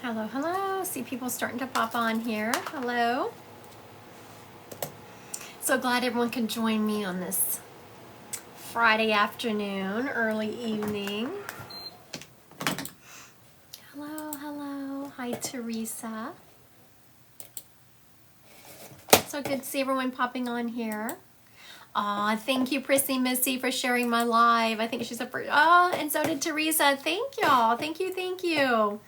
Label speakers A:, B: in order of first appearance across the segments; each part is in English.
A: Hello, hello. See people starting to pop on here. Hello. So glad everyone can join me on this Friday afternoon, early evening. Hello, hello. Hi, Teresa. So good to see everyone popping on here. Aw, thank you, Prissy Missy, for sharing my live. I think she's a first. Oh, and so did Teresa. Thank y'all. Thank you, thank you.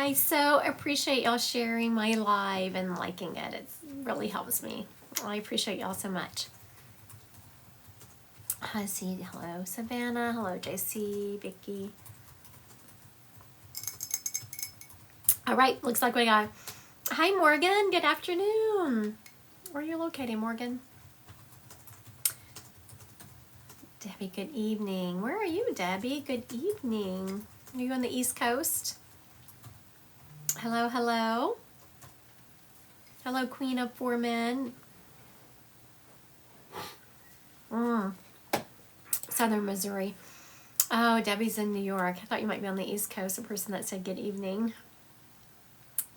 A: I so appreciate y'all sharing my live and liking it. It really helps me. I appreciate y'all so much. I see. Hello, Savannah. Hello, JC, Vicky. All right, looks like we got. Hi, Morgan. Good afternoon. Where are you located, Morgan? Debbie, good evening. Where are you, Debbie? Good evening. Are you on the East Coast? Hello, hello. Hello, Queen of Four Men. Southern Missouri. Oh, Debbie's in New York. I thought you might be on the East Coast, the person that said good evening.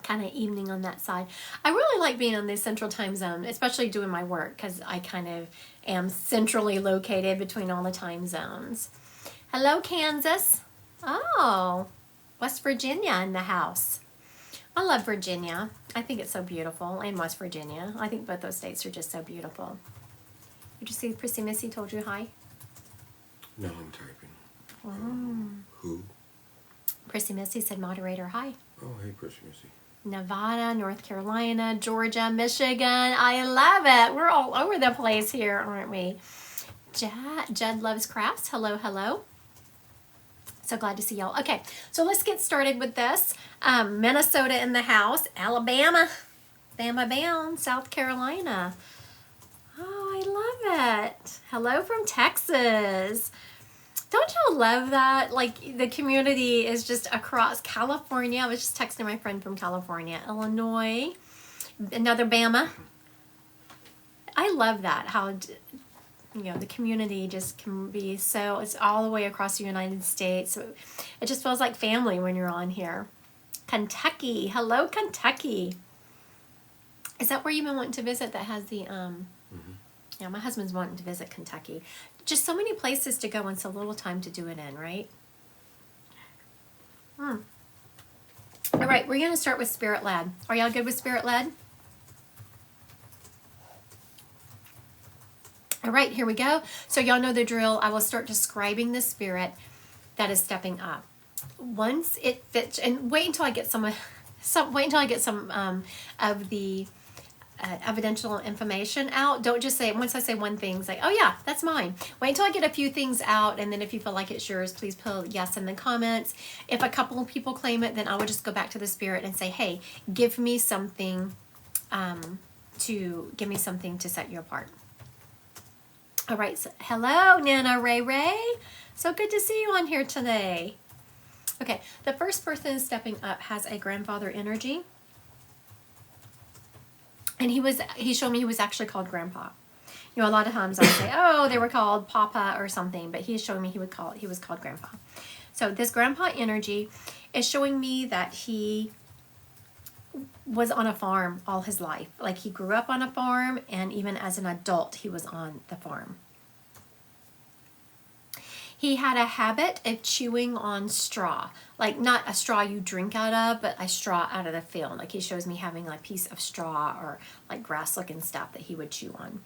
A: Kind of evening on that side. I really like being on the central time zone, especially doing my work, because I kind of am centrally located between all the time zones. Hello, Kansas. Oh, West Virginia in the house. I love Virginia. I think it's so beautiful. And West Virginia. I think both those states are just so beautiful. Did you see Prissy Missy told you hi?
B: No, I'm typing. Who?
A: Prissy Missy said moderator hi.
B: Oh, hey, Prissy Missy.
A: Nevada, North Carolina, Georgia, Michigan. I love it. We're all over the place here, aren't we? Judd Loves Crafts. Hello, hello. So glad to see y'all. Okay, so let's get started with this. Minnesota in the house. Alabama. Bama Bam. South Carolina. Oh, I love it. Hello from Texas. Don't y'all love that? Like, the community is just across California. I was just texting my friend from California. Illinois. Another Bama. I love that. How, you know, the community just can be so, it's all the way across the United States. So it just feels like family when you're on here. Kentucky. Hello, Kentucky. Is that where you've been wanting to visit that has the, yeah, my husband's wanting to visit Kentucky. Just so many places to go and so little time to do it in, right? All right, we're going to start with Spirit Led. Are y'all good with Spirit Led? All right, here we go. So y'all know the drill. I will start describing the spirit that is stepping up. Once it fits, and wait until I get some of the evidential information out. Don't just say, once I say one thing, say, oh yeah, that's mine. Wait until I get a few things out, and then if you feel like it's yours, please put yes in the comments. If a couple of people claim it, then I will just go back to the spirit and say, hey, give me something to set you apart. All right, so hello, Nana Ray Ray. So good to see you on here today. Okay, the first person stepping up has a grandfather energy. And he showed me he was actually called Grandpa. You know, a lot of times I say, oh, they were called Papa or something, but he's showing me he was called Grandpa. So this Grandpa energy is showing me that he was on a farm all his life. Like, he grew up on a farm, and even as an adult, he was on the farm. He had a habit of chewing on straw, like not a straw you drink out of, but a straw out of the field. Like, he shows me having like a piece of straw or like grass looking stuff that he would chew on.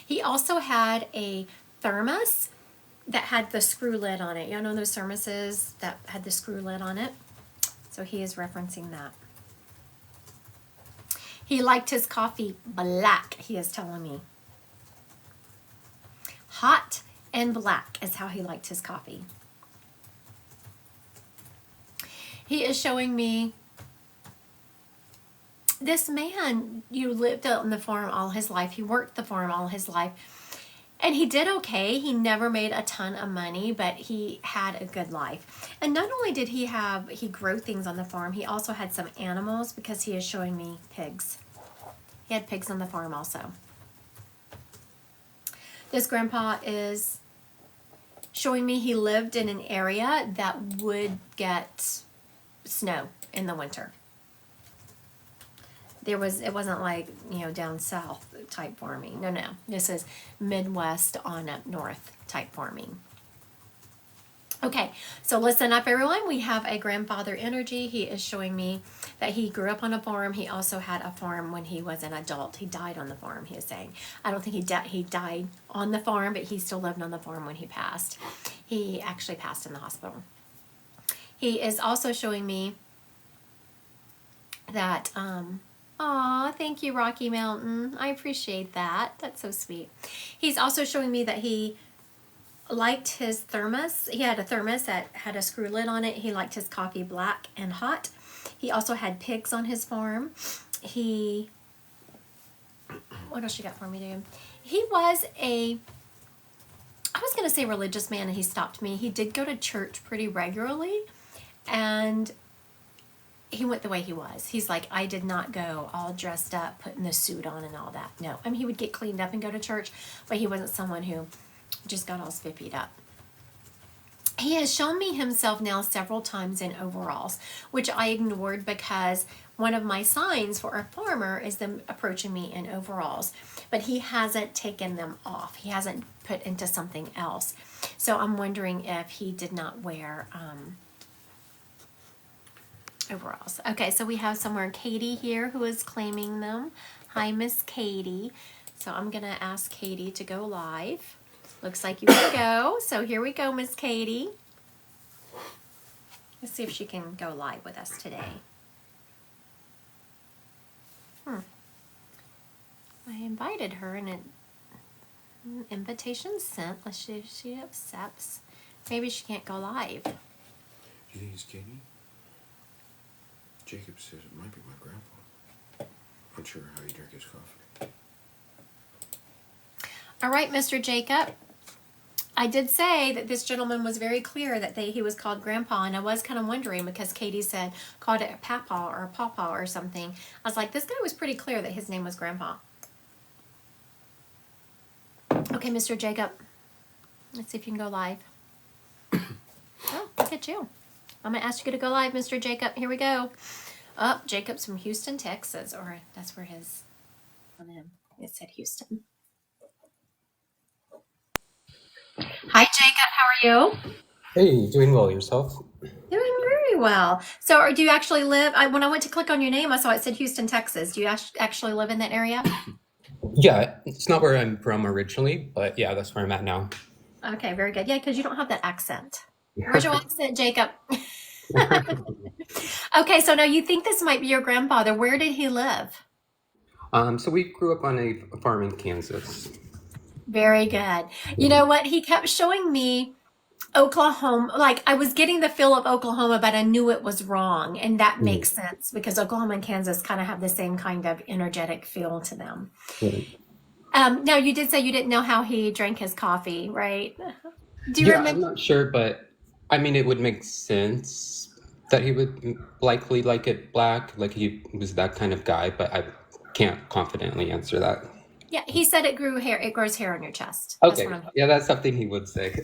A: He also had a thermos that had the screw lid on it. You know those thermoses that had the screw lid on it? So he is referencing that. He liked his coffee black, he is telling me. Hot and black is how he liked his coffee. He is showing me this man, you lived out on the farm all his life. He worked the farm all his life. And he did okay. He never made a ton of money, but he had a good life. And not only did he grow things on the farm, he also had some animals, because he is showing me pigs. He had pigs on the farm also. This grandpa is showing me he lived in an area that would get snow in the winter. It wasn't like, down south type farming. No. This is Midwest on up north type farming. Okay, so listen up, everyone. We have a grandfather energy. He is showing me that he grew up on a farm. He also had a farm when he was an adult. He died on the farm, he is saying. I don't think he died on the farm, but he still lived on the farm when he passed. He actually passed in the hospital. He is also showing me that, thank you, Rocky Mountain. I appreciate that. That's so sweet. He's also showing me that he liked his thermos. He had a thermos that had a screw lid on it. He liked his coffee black and hot. He also had pigs on his farm. What else you got for me, dude? He was I was going to say religious man, and he stopped me. He did go to church pretty regularly, and he went the way he was. He's like, I did not go all dressed up, putting the suit on and all that. No. I mean, he would get cleaned up and go to church, but he wasn't someone who just got all spippied up. He has shown me himself now several times in overalls, which I ignored because one of my signs for a farmer is them approaching me in overalls, but he hasn't taken them off. He hasn't put into something else. So I'm wondering if he did not wear overalls. Okay, so we have somewhere Katie here who is claiming them. Hi, Miss Katie. So I'm going to ask Katie to go live. Looks like you can go. So here we go, Miss Katie. Let's see if she can go live with us today. I invited her and an invitation sent. Let's see if she accepts. Maybe she can't go live.
B: Do you think it's Katie? Jacob says it might be my grandpa. Unsure how he drank his coffee.
A: All right, Mr. Jacob. I did say that this gentleman was very clear that he was called Grandpa, and I was kind of wondering because Katie said called it a Papa or a Pawpaw or something. I was like, this guy was pretty clear that his name was Grandpa. Okay, Mr. Jacob. Let's see if you can go live. Oh, look at you. I'm going to ask you to go live, Mr. Jacob. Here we go. Oh, Jacob's from Houston, Texas, or that's where his, on him, it said Houston. Hi, Jacob. How are you?
C: Hey, doing well yourself?
A: Doing very well. So, do you actually live? When I went to click on your name, I saw it said Houston, Texas. Do you actually live in that area?
C: Yeah, it's not where I'm from originally, but yeah, that's where I'm at now.
A: Okay, very good. Yeah, because you don't have that accent. Where's your accent, Jacob? Okay, so now you think this might be your grandfather. Where did he live?
C: So we grew up on a farm in Kansas.
A: Very good. You know what? He kept showing me Oklahoma. Like I was getting the feel of Oklahoma, but I knew it was wrong. And that
C: Mm,
A: makes sense because Oklahoma and Kansas kind of have the same kind of energetic feel to them.
C: right.
A: Now, you did say you didn't know how he drank his coffee, right? Do you
C: Yeah, I'm
A: remember?
C: not sure, but I mean, it would make sense that he would likely like it black, like he was that kind of guy, but I can't confidently answer that.
A: Yeah, he said it grew hair. It grows hair on your chest. That's what
C: Okay,
A: I'm.
C: yeah, that's something he would say.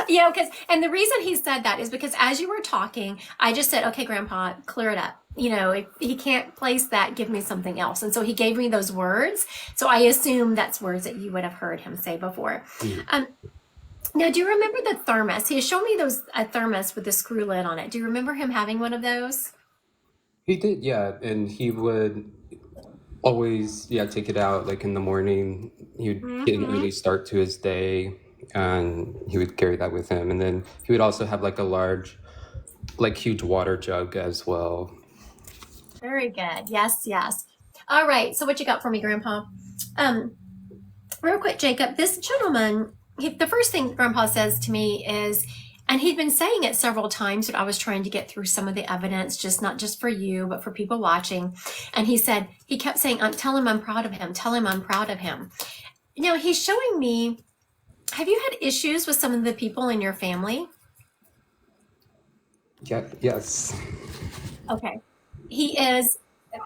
A: Yeah, and the reason he said that is because as you were talking, I just said, "Okay, Grandpa, clear it up." If he can't place that, give me something else. And so he gave me those words. So I assume that's words that you would have heard him say before.
C: Mm.
A: Um, Now, do you remember the thermos? He showed me a thermos with the screw lid on it. Do you remember him having one of those?
C: He did, yeah, and he would always, yeah, take it out like in the morning. He would get an
A: Mm-hmm.
C: early start to his day, and he would carry that with him. And then he would also have like a large, like huge water jug as well.
A: Very good. Yes, yes. All right. So what you got for me, Grandpa? Um, Real quick, Jacob, this gentleman, the first thing Grandpa says to me is, and he'd been saying it several times, but I was trying to get through some of the evidence, just not just for you, but for people watching. And he kept saying, tell him I'm proud of him. Tell him I'm proud of him. Now he's showing me, have you had issues with some of the people in your family?
C: Yeah, yes.
A: Okay. He is,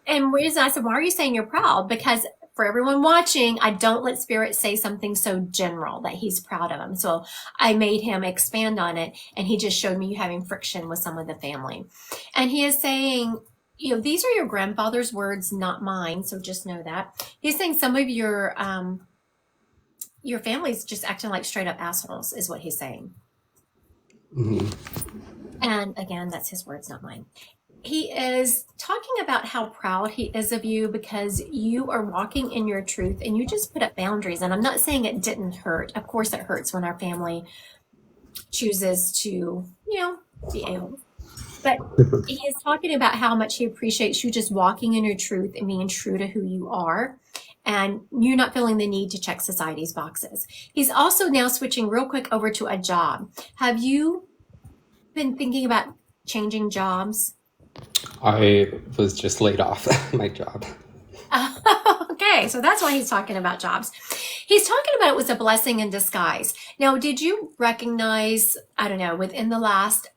A: and the reason I said, why are you saying you're proud? Because for everyone watching, I don't let Spirit say something so general that he's proud of him. So I made him expand on it, and he just showed me you having friction with some of the family. And he is saying, these are your grandfather's words, not mine. So just know that. He's saying some of your family's just acting like straight up assholes, is what he's saying.
C: Mhm.
A: And again, that's his words, not mine. He is talking about how proud he is of you because you are walking in your truth and you just put up boundaries. And I'm not saying it didn't hurt. Of course, it hurts when our family chooses to, be a-holes. But he is talking about how much he appreciates you just walking in your truth and being true to who you are. And you're not feeling the need to check society's boxes. He's also now switching real quick over to a job. Have you been thinking about changing jobs?
C: I was just laid off my job.
A: Okay, so that's why he's talking about jobs. He's talking about it was a blessing in disguise. Now, did you recognize, I don't know, within the last,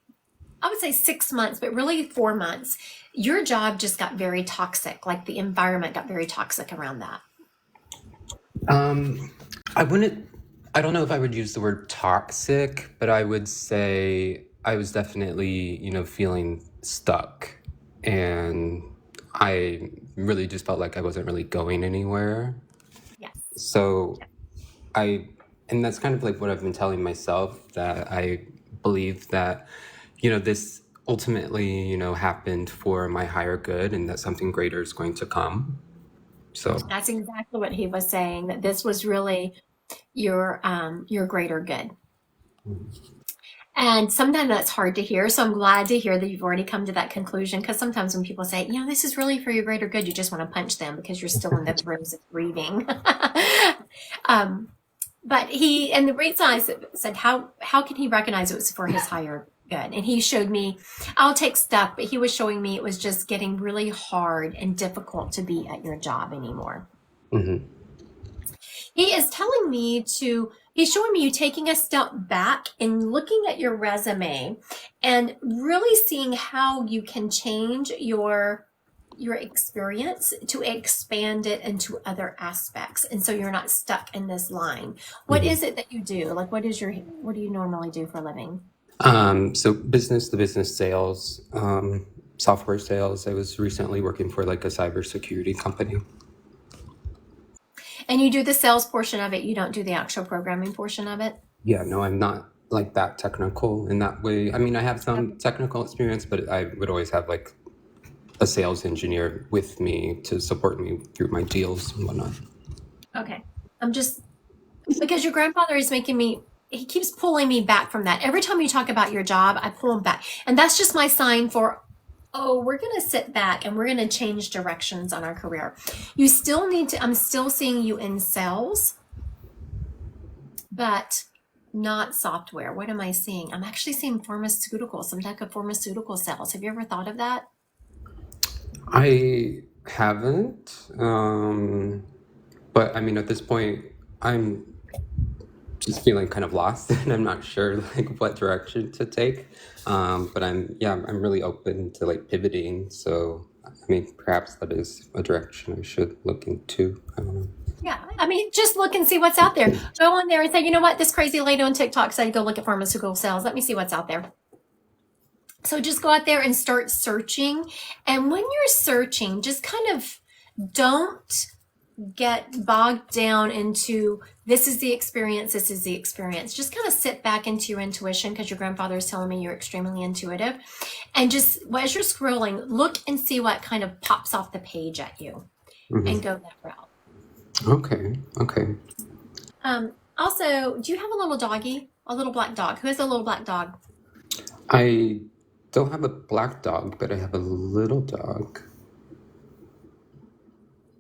A: I would say 6 months, but really 4 months, your job just got very toxic, like the environment got very toxic around that?
C: I don't know if I would use the word toxic, but I would say I was definitely, feeling stuck. And I really just felt like I wasn't really going anywhere.
A: Yes.
C: So and that's kind of like what I've been telling myself, that I believe that, this ultimately, happened for my higher good and that something greater is going to come. So,
A: That's exactly what he was saying, that this was really your greater good. And sometimes that's hard to hear. So I'm glad to hear that you've already come to that conclusion. Because sometimes when people say, this is really for your greater good, you just want to punch them because you're still in the throes of grieving. But and the reason I said, how can he recognize it was for his higher good? And he showed me, I'll take stuff, but he was showing me it was just getting really hard and difficult to be at your job anymore.
C: mhm.
A: He is telling me he's showing me you taking a step back and looking at your resume and really seeing how you can change your experience to expand it into other aspects. And so you're not stuck in this line. What is it that you do? Like, what do you normally do for a living?
C: So business to business sales, software sales. I was recently working for like a cybersecurity company.
A: And you do the sales portion of it. You don't do the actual programming portion of it.
C: Yeah, no, I'm not like that technical in that way. I mean, I have some technical experience, but I would always have like a sales engineer with me to support me through my deals and whatnot.
A: Okay. Because your grandfather is he keeps pulling me back from that. Every time you talk about your job, I pull him back. And that's just my sign for, we're going to sit back and we're going to change directions on our career. You still I'm still seeing you in sales, but not software. What am I seeing? I'm actually seeing pharmaceuticals, some type of pharmaceutical sales. Have you ever thought of that?
C: I haven't, but I mean, at this point, I'm just feeling kind of lost, and I'm not sure like what direction to take. But I'm really open to like pivoting. So I mean, perhaps that is a direction I should look into. I don't know.
A: Yeah, I mean, just look and see what's out there. Go on there and say, you know what, this crazy lady on TikTok said go look at pharmaceutical sales. Let me see what's out there. So just go out there and start searching. And when you're searching, just kind of don't get bogged down into this is the experience, this is the experience. Just kind of sit back into your intuition, because your grandfather is telling me you're extremely intuitive. And just as you're scrolling, look and see what kind of pops off the page at you and go that route.
C: Okay.
A: Also, do you have a little doggy? A little black dog? Who has a little black dog?
C: I don't have a black dog, but I have a little dog.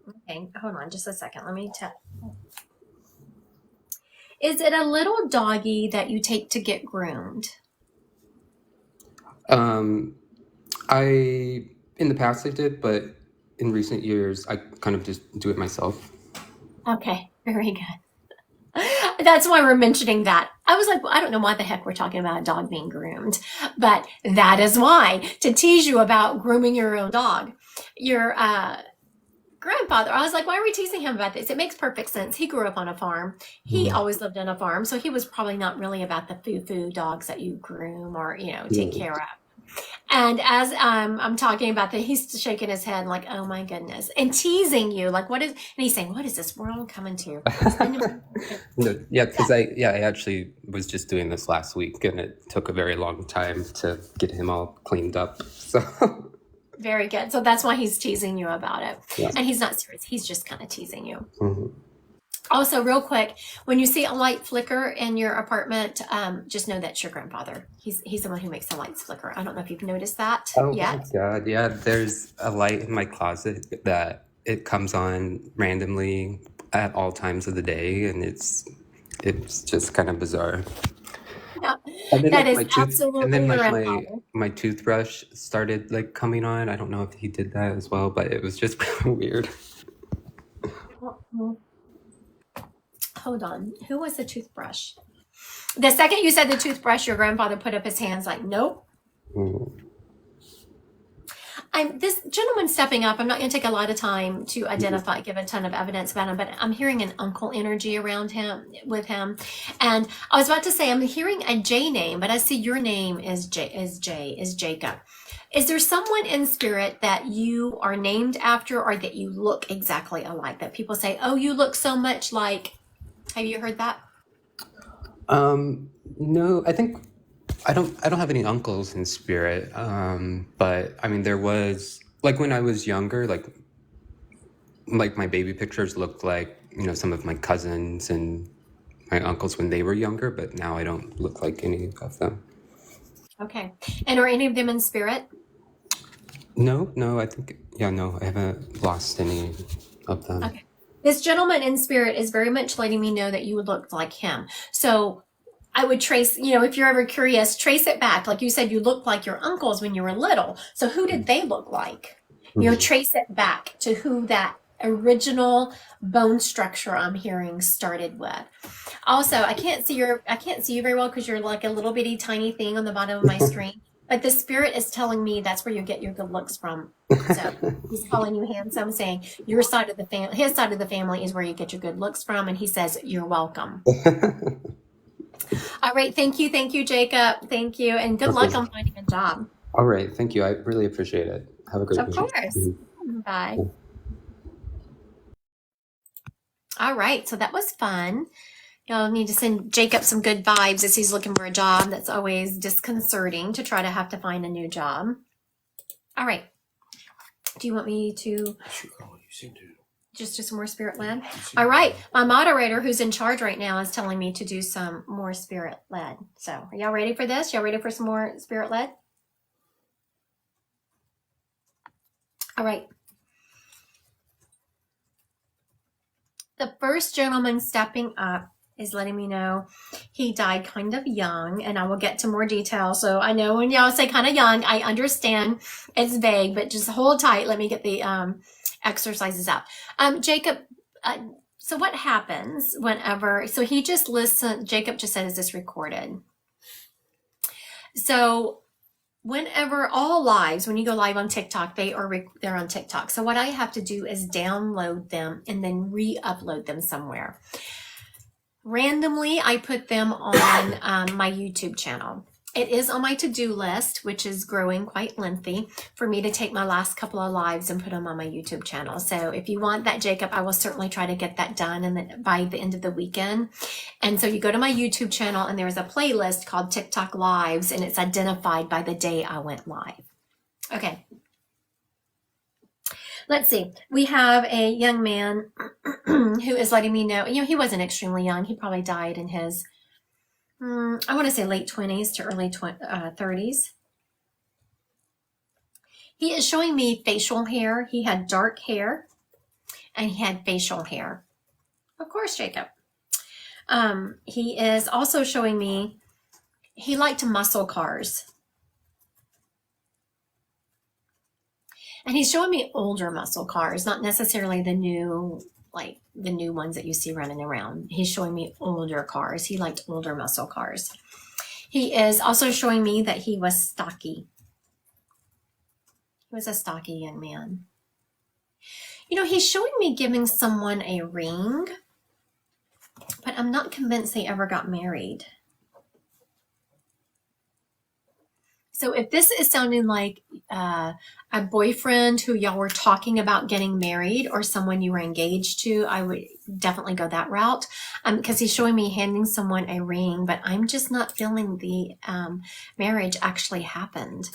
A: Okay, hold on just a second. Let me tell. Is it a little doggy that you take to get groomed?
C: In the past I did, but in recent years I kind of just do it myself.
A: Okay, very good. That's why we're mentioning that. I was like, well, I don't know why the heck we're talking about a dog being groomed, but that is why, to tease you about grooming your own dog. grandfather. I was like, why are we teasing him about this? It makes perfect sense. He grew up on a farm. He
C: Mm,
A: always lived on a farm, so he was probably not really about the foo-foo dogs that you groom or, take
C: yeah.
A: care of. And as I'm talking about that, he's shaking his head like, oh my goodness, and teasing you like, what is? And he's saying, what is this world coming to? Spending-
C: No, yeah,
A: Yeah,
C: because I actually was just doing this last week, and it took a very long time to get him all cleaned up. So
A: very good. So that's why he's teasing you about it,
C: yeah.
A: and he's not serious. He's just kind of teasing you.
C: Mhm.
A: Also, real quick, when you see a light flicker in your apartment, just know that's your grandfather. He's the one who makes the lights flicker. I don't know if you've noticed that
C: Oh my
A: yet.
C: God, yeah. There's a light in my closet that it comes on randomly at all times of the day, and it's just kind of bizarre.
A: Yeah,
C: And then
A: that
C: like
A: is
C: my tooth, and then
A: absolutely your
C: like
A: grandfather.
C: my toothbrush started like coming on. I don't know if he did that as well, but it was just weird.
A: Hold on. Who was the toothbrush? The second you said the toothbrush, your grandfather put up his hands like, nope.
C: Mm.
A: This gentleman stepping up. I'm not going to take a lot of time to identify, give a ton of evidence about him, but I'm hearing an uncle energy around him, with him. And I was about to say, I'm hearing a J name, but I see your name is Jacob. Is there someone in spirit that you are named after or that you look exactly alike? That people say, oh, you look so much like, have you heard that?
C: No, I don't have any uncles in spirit. But I mean, there was like when I was younger, like my baby pictures looked like some of my cousins and my uncles when they were younger, but now I don't look like any of them.
A: Okay. And are any of them in spirit?
C: No, no, I think yeah, no, I haven't lost any of them.
A: Okay. This gentleman in spirit is very much letting me know that you would look like him. So I would trace, if you're ever curious, trace it back. Like you said, you looked like your uncles when you were little. So who did they look like?
C: Mhm.
A: Trace it back to who that original bone structure I'm hearing started with. Also, I can't see you very well because you're like a little bitty tiny thing on the bottom of my screen. But the spirit is telling me that's where you get your good looks from. So he's calling you handsome, saying your side of the family, his side of the family is where you get your good looks from, and he says you're welcome. All right, thank you, Jacob. Thank you, and good luck
C: Okay.
A: on finding a job.
C: All right, thank you. I really appreciate it. Have a great
A: Of
C: day.
A: course.
C: Mhm.
A: Bye. All right, so that was fun. Y'all need to send Jacob some good vibes as he's looking for a job. That's always disconcerting to try to have to find a new job. All right. Do you want me to
B: You seem to.
A: just do some more spirit led? All right. My moderator, who's in charge right now, is telling me to do some more spirit led. So, are y'all ready for this? Y'all ready for some more spirit led? All right. The first gentleman stepping up is letting me know he died kind of young, and I will get to more detail. So I know when y'all say kind of young, I understand it's vague, but just hold tight. Let me get the exercises out. Jacob, so what happens whenever, so he just listened, Jacob just said, is this recorded? So whenever all lives, when you go live on TikTok, they're on TikTok. So what I have to do is download them and then re-upload them somewhere. Randomly, I put them on my YouTube channel. It is on my to-do list, which is growing quite lengthy, for me to take my last couple of lives and put them on my YouTube channel. So if you want that, Jacob, I will certainly try to get that done by the end of the weekend. And so you go to my YouTube channel and there's a playlist called TikTok Lives, and it's identified by the day I went live. Okay. Let's see. We have a young man who is letting me know, he wasn't extremely young. He probably died in his, I want to say late 20s to early 30s. He is showing me facial hair. He had dark hair and he had facial hair. Of course, Jacob. He is also showing me he liked muscle cars. And he's showing me older muscle cars, not necessarily the new ones that you see running around. He's showing me older cars. He liked older muscle cars. He is also showing me that he was stocky. He was a stocky young man. He's showing me giving someone a ring, but I'm not convinced they ever got married. So if this is sounding like a boyfriend who y'all were talking about getting married or someone you were engaged to, I would definitely go that route, because he's showing me handing someone a ring, but I'm just not feeling the marriage actually happened.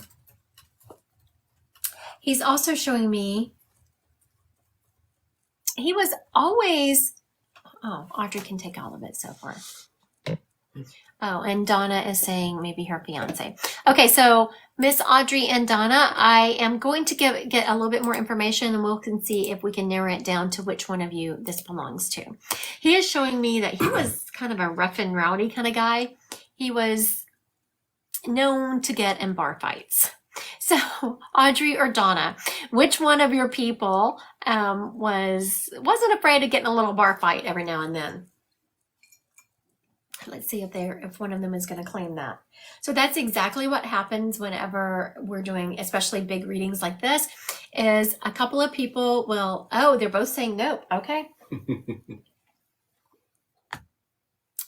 A: He's also showing me he was always, Audrey can take all of it so far. Oh, and Donna is saying maybe her fiance. Okay, so Miss Audrey and Donna, I am going to get a little bit more information, and we can see if we can narrow it down to which one of you this belongs to. He is showing me that he was kind of a rough and rowdy kind of guy. He was known to get in bar fights. So Audrey or Donna, which one of your people wasn't afraid of getting a little bar fight every now and then? Let's see if one of them is going to claim that. So that's exactly what happens whenever we're doing, especially big readings like this, is a couple of people will, they're both saying nope. Okay.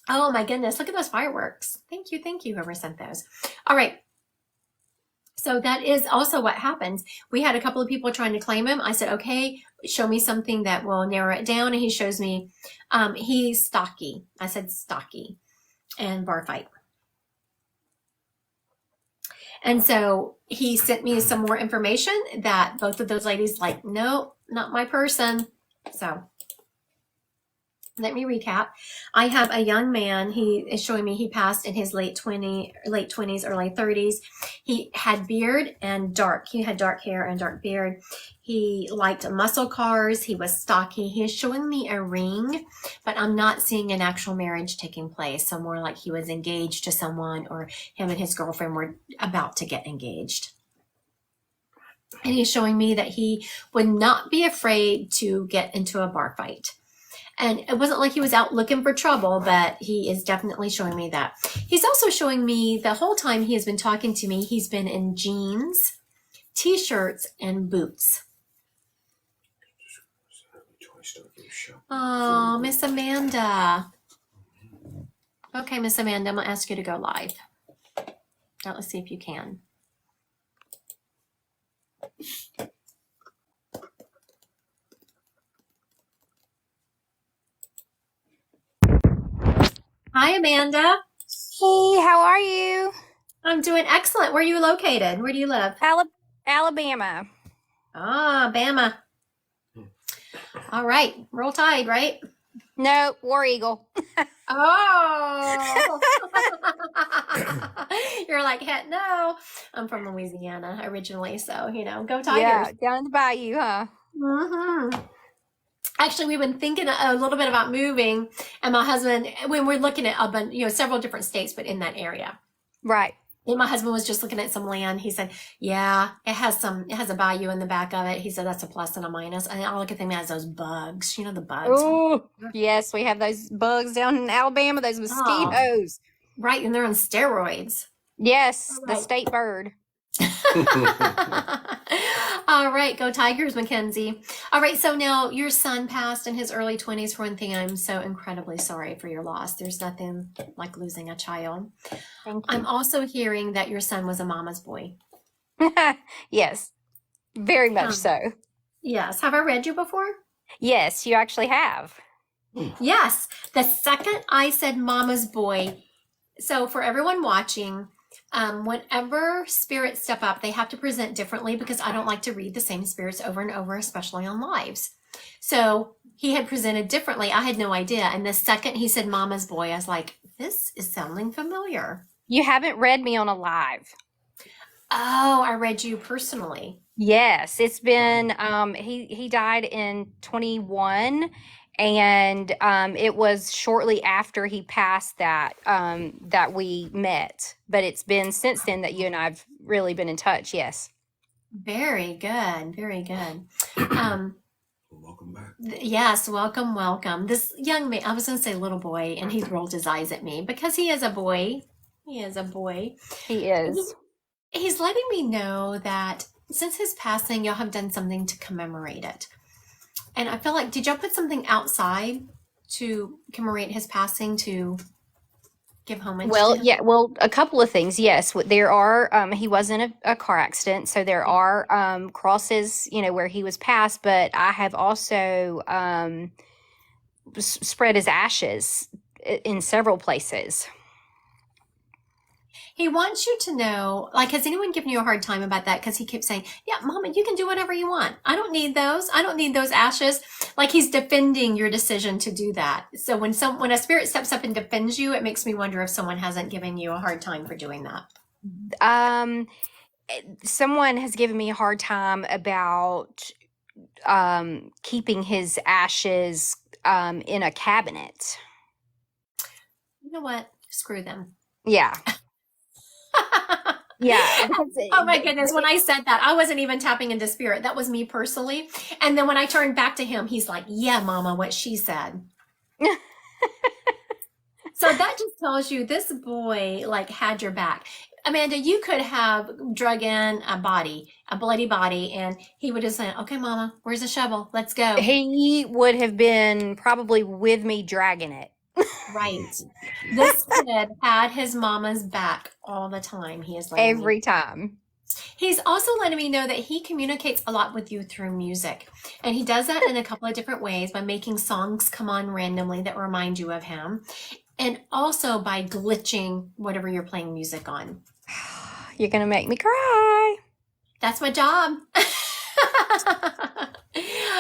A: Oh my goodness. Look at those fireworks. Thank you. Whoever sent those. All right. So that is also what happens. We had a couple of people trying to claim him. I said, okay, show me something that will narrow it down. And he shows me, he's stocky. I said stocky and bar fight. And so he sent me some more information that both of those ladies like, no, not my person. So let me recap. I have a young man. He is showing me he passed in his late 20s, early 30s. He had beard and he had dark hair and dark beard. He liked muscle cars. He was stocky. He is showing me a ring, but I'm not seeing an actual marriage taking place. So more like he was engaged to someone, or him and his girlfriend were about to get engaged. And he's showing me that he would not be afraid to get into a bar fight. And it wasn't like he was out looking for trouble, but he is definitely showing me that. He's also showing me the whole time he has been talking to me, he's been in jeans, t-shirts, and boots. Oh, Miss Amanda. Okay, Miss Amanda, I'm going to ask you to go live. Now let's see if you can. Hi, Amanda.
D: Hey, how are you?
A: I'm doing excellent. Where are you located? Where do you live?
D: Alabama.
A: Ah, Bama. All right. Roll Tide, right?
D: No, War Eagle.
A: Oh. You're like, heck no. I'm from Louisiana originally, so, go Tigers.
D: Yeah, down in the bayou, huh?
A: Mm-hmm. Actually, we've been thinking a little bit about moving, and my husband, when we're looking at several different states, but in that area.
D: Right.
A: And my husband was just looking at some land. He said, yeah, it has a bayou in the back of it. He said, that's a plus and a minus. And I look at them as those bugs, the bugs.
D: Oh, yes, we have those bugs down in Alabama, those mosquitoes.
A: Right, and they're on steroids.
D: Yes, the state bird.
A: All right, go Tigers, Mackenzie. All right, so now your son passed in his early 20s. For one thing, I'm so incredibly sorry for your loss. There's nothing like losing a child.
D: Thank you.
A: I'm also hearing that your son was a mama's boy.
D: Yes, very much so.
A: Yes. Have I read you before?
D: Yes, you actually have.
A: Yes. The second I said mama's boy, so for everyone watching, whenever spirits step up, they have to present differently because I don't like to read the same spirits over and over, especially on lives. So he had presented differently. I had no idea. And the second he said mama's boy, I was like, this is sounding familiar.
D: You haven't read me on a live.
A: Oh, I read you personally.
D: Yes, it's been, he died in 21. And it was shortly after he passed that we met. But it's been since then that you and I have really been in touch, yes.
A: Very good. Very good.
B: Welcome back.
A: Yes, welcome. This young man, I was going to say little boy, and he rolled his eyes at me because he is a boy. He is a boy.
D: He is.
A: He's letting me know that since his passing, y'all have done something to commemorate it. And I feel like, did y'all put something outside to commemorate his passing, to give homage to
D: Well,
A: him?
D: yeah, well, a couple of things. Yes, there are, he was in a car accident, so there are crosses, where he was passed, but I have also spread his ashes in several places.
A: He wants you to know, like, has anyone given you a hard time about that? Because he keeps saying, yeah, Mama, you can do whatever you want. I don't need those. I don't need those ashes. Like, he's defending your decision to do that. So when a spirit steps up and defends you, it makes me wonder if someone hasn't given you a hard time for doing that.
D: Um, Someone has given me a hard time about keeping his ashes in a cabinet.
A: You know what? Screw them.
D: Yeah. Yeah, because
A: Oh my goodness. When I said that, I wasn't even tapping into spirit. That was me personally. And then when I turned back to him, he's like, yeah, Mama, what she said. So that just tells you this boy like had your back. Amanda, you could have drug in a body, a bloody body, and he would have said, okay, Mama, where's the shovel? Let's go.
D: he would have been probably with me dragging it.
A: Right. This kid had his mama's back all the time. He is letting me.
D: Every time.
A: He's also letting me know that he communicates a lot with you through music. And he does that in a couple of different ways, by making songs come on randomly that remind you of him, and also by glitching whatever you're playing music on.
D: You're gonna make me cry.
A: That's my job.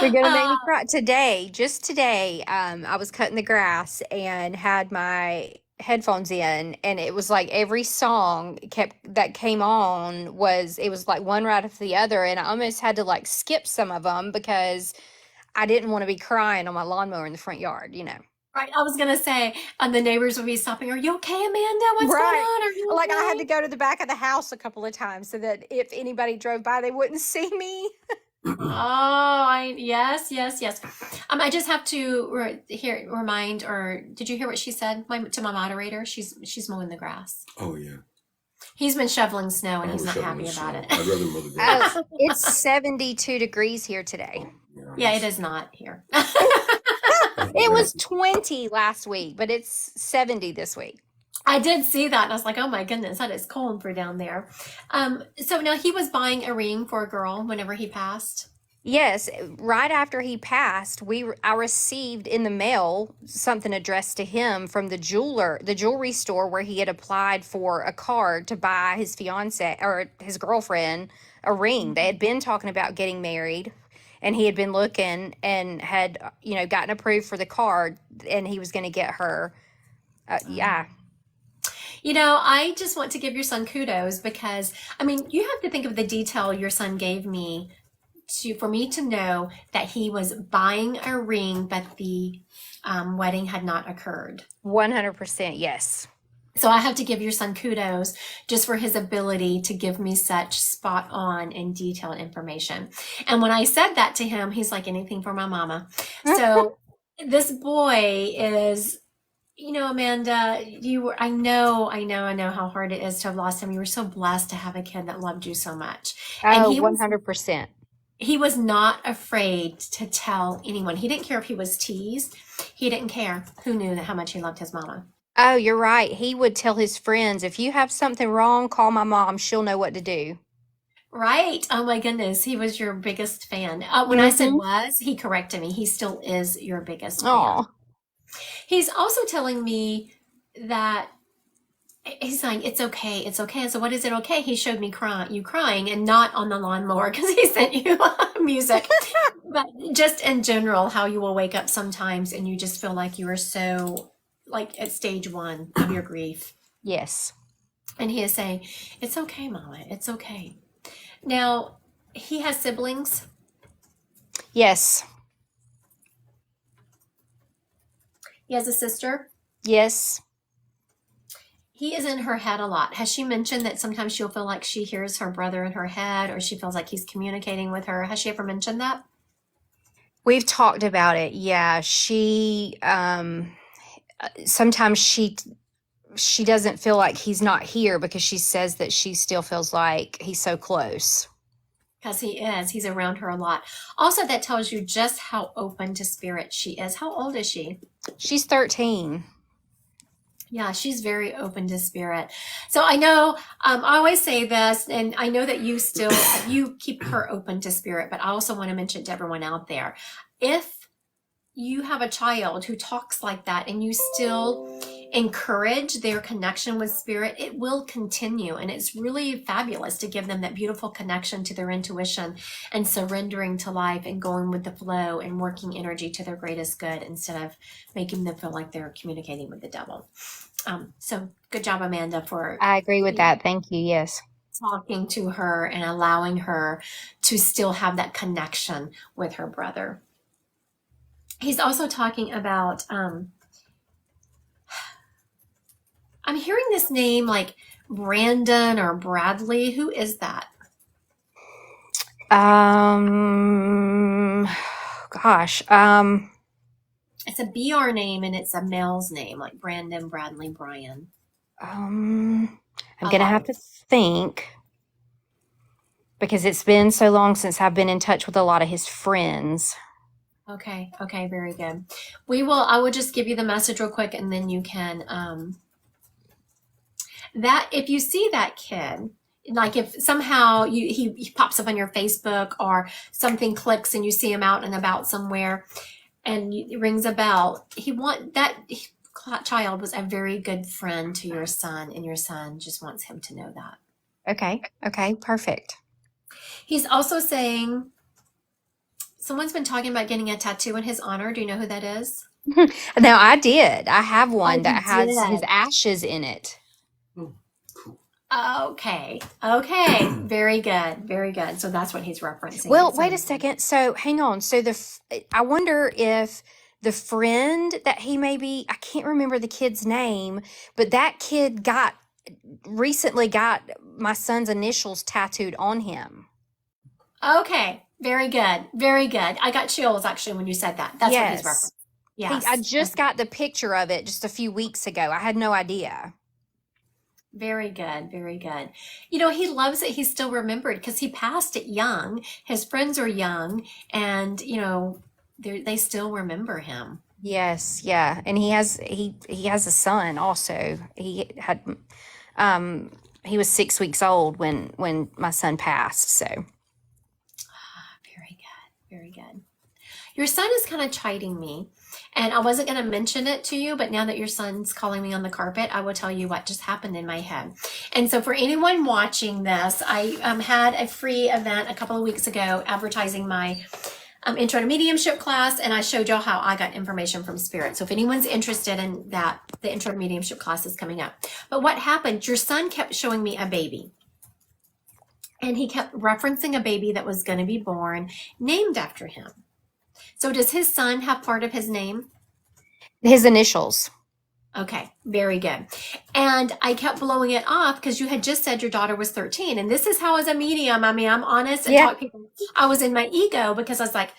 D: You're gonna make me cry. Just today, I was cutting the grass and had my headphones in, and it was like every song that came on it was like one right after the other, and I almost had to like skip some of them because I didn't want to be crying on my lawnmower in the front yard.
A: Right. I was going to say, the neighbors would be stopping. Are you okay, Amanda? What's going on? Are you
D: Like I had
A: okay?
D: to go to the back of the house a couple of times so that if anybody drove by, they wouldn't see me.
A: Oh, yes, yes, yes. I just have to remind, or did you hear what she said to my moderator? She's mowing the grass.
B: Oh yeah.
A: He's been shoveling snow and
B: I
A: he's
B: was
A: not
B: shoveling
A: happy about
B: snow.
A: it.
B: I'd rather mow the grass.
D: Oh, it's 72 degrees here today.
A: Yeah, it is not here.
D: It was 20 last week, but it's 70 this week.
A: I did see that and I was like, oh my goodness, that is cold for down there. So now he was buying a ring for a girl whenever he passed.
D: Yes, right after he passed, I received in the mail something addressed to him from the jewelry store where he had applied for a card to buy his fiance or his girlfriend a ring. They had been talking about getting married, and he had been looking and had, gotten approved for the card, and he was going to get her. Yeah.
A: I just want to give your son kudos because, you have to think of the detail your son gave me for me to know that he was buying a ring, but the wedding had not occurred.
D: 100%, yes.
A: So I have to give your son kudos just for his ability to give me such spot on and detailed information. And when I said that to him, he's like, anything for my mama. So this boy is, Amanda, I know how hard it is to have lost him. You were so blessed to have a kid that loved you so much. And
D: Oh,
A: he was
D: 100%.
A: he was not afraid to tell anyone. He didn't care if he was teased. He didn't care who knew how much he loved his mama.
D: Oh, you're right. He would tell his friends, if you have something wrong, call my mom. She'll know what to do.
A: Right. Oh my goodness. He was your biggest fan. When I said was, he corrected me. He still is your biggest fan.
D: Oh,
A: He's also telling me that he's saying, it's okay. It's okay. So what is it okay? He showed me you crying and not on the lawnmower because he sent you music. But just in general, how you will wake up sometimes and you just feel like you are so like at stage 1 of your grief.
D: yes.
A: And he is saying, it's okay, Mama. It's okay. Now, he has siblings.
D: Yes.
A: He has a sister.
D: Yes.
A: He is in her head a lot. Has she mentioned that sometimes she'll feel like she hears her brother in her head or she feels like he's communicating with her? Has she ever mentioned that?
D: We've talked about it. Yeah. She, sometimes she doesn't feel like he's not here because she says that she still feels like he's so close.
A: because he is. He's around her a lot. Also, that tells you just how open to spirit she is. How old is she?
D: She's 13.
A: Yeah, she's very open to spirit. So I know, I always say this, and I know that you keep her open to spirit, but I also want to mention to everyone out there, if you have a child who talks like that and you still encourage their connection with spirit, it will continue. And it's really fabulous to give them that beautiful connection to their intuition and surrendering to life and going with the flow and working energy to their greatest good instead of making them feel like they're communicating with the devil. So good job, Amanda, for
D: I agree with that. Thank you. Yes.
A: talking to her and allowing her to still have that connection with her brother. He's also talking about, I'm hearing this name like Brandon or Bradley. Who is that?
D: Gosh.
A: It's a BR name and it's a male's name, like Brandon, Bradley, Brian.
D: I'm gonna have to think because it's been so long since I've been in touch with a lot of his friends.
A: Okay, very good. I will just give you the message real quick and then you can, that if you see that kid, like if somehow he pops up on your Facebook or something clicks and you see him out and about somewhere and it rings a bell, child was a very good friend to your son and your son just wants him to know that.
D: Okay, perfect.
A: He's also saying someone's been talking about getting a tattoo in his honor. Do you know who that is?
D: Now I did. I have one that has
A: did.
D: his ashes in it.
B: Oh, cool.
A: Okay. Very good. So that's what he's referencing.
D: Well, wait a second. So hang on. So I wonder if the friend that I can't remember the kid's name, but that kid recently got my son's initials tattooed on him.
A: Okay. Very good. I got chills actually when you said that. That's what he's referencing. Yes.
D: I just got the picture of it just a few weeks ago. I had no idea.
A: Very good. He loves it. He's still remembered because he passed it young. His friends are young and, they still remember him.
D: Yes. Yeah. And he has a son also. He was 6 weeks old when my son passed. So.
A: Very good. Your son is kind of chiding me. And I wasn't going to mention it to you, but now that your son's calling me on the carpet, I will tell you what just happened in my head. And so for anyone watching this, I had a free event a couple of weeks ago advertising my intro to mediumship class, and I showed y'all how I got information from spirit. So if anyone's interested in that, the intro to mediumship class is coming up. But what happened, your son kept showing me a baby. And he kept referencing a baby that was going to be born named after him. So does his son have part of his name?
D: His initials.
A: Okay, very good. And I kept blowing it off because you had just said your daughter was 13. And this is how, as a medium, I'm honest and talk people. I was in my ego because I was like,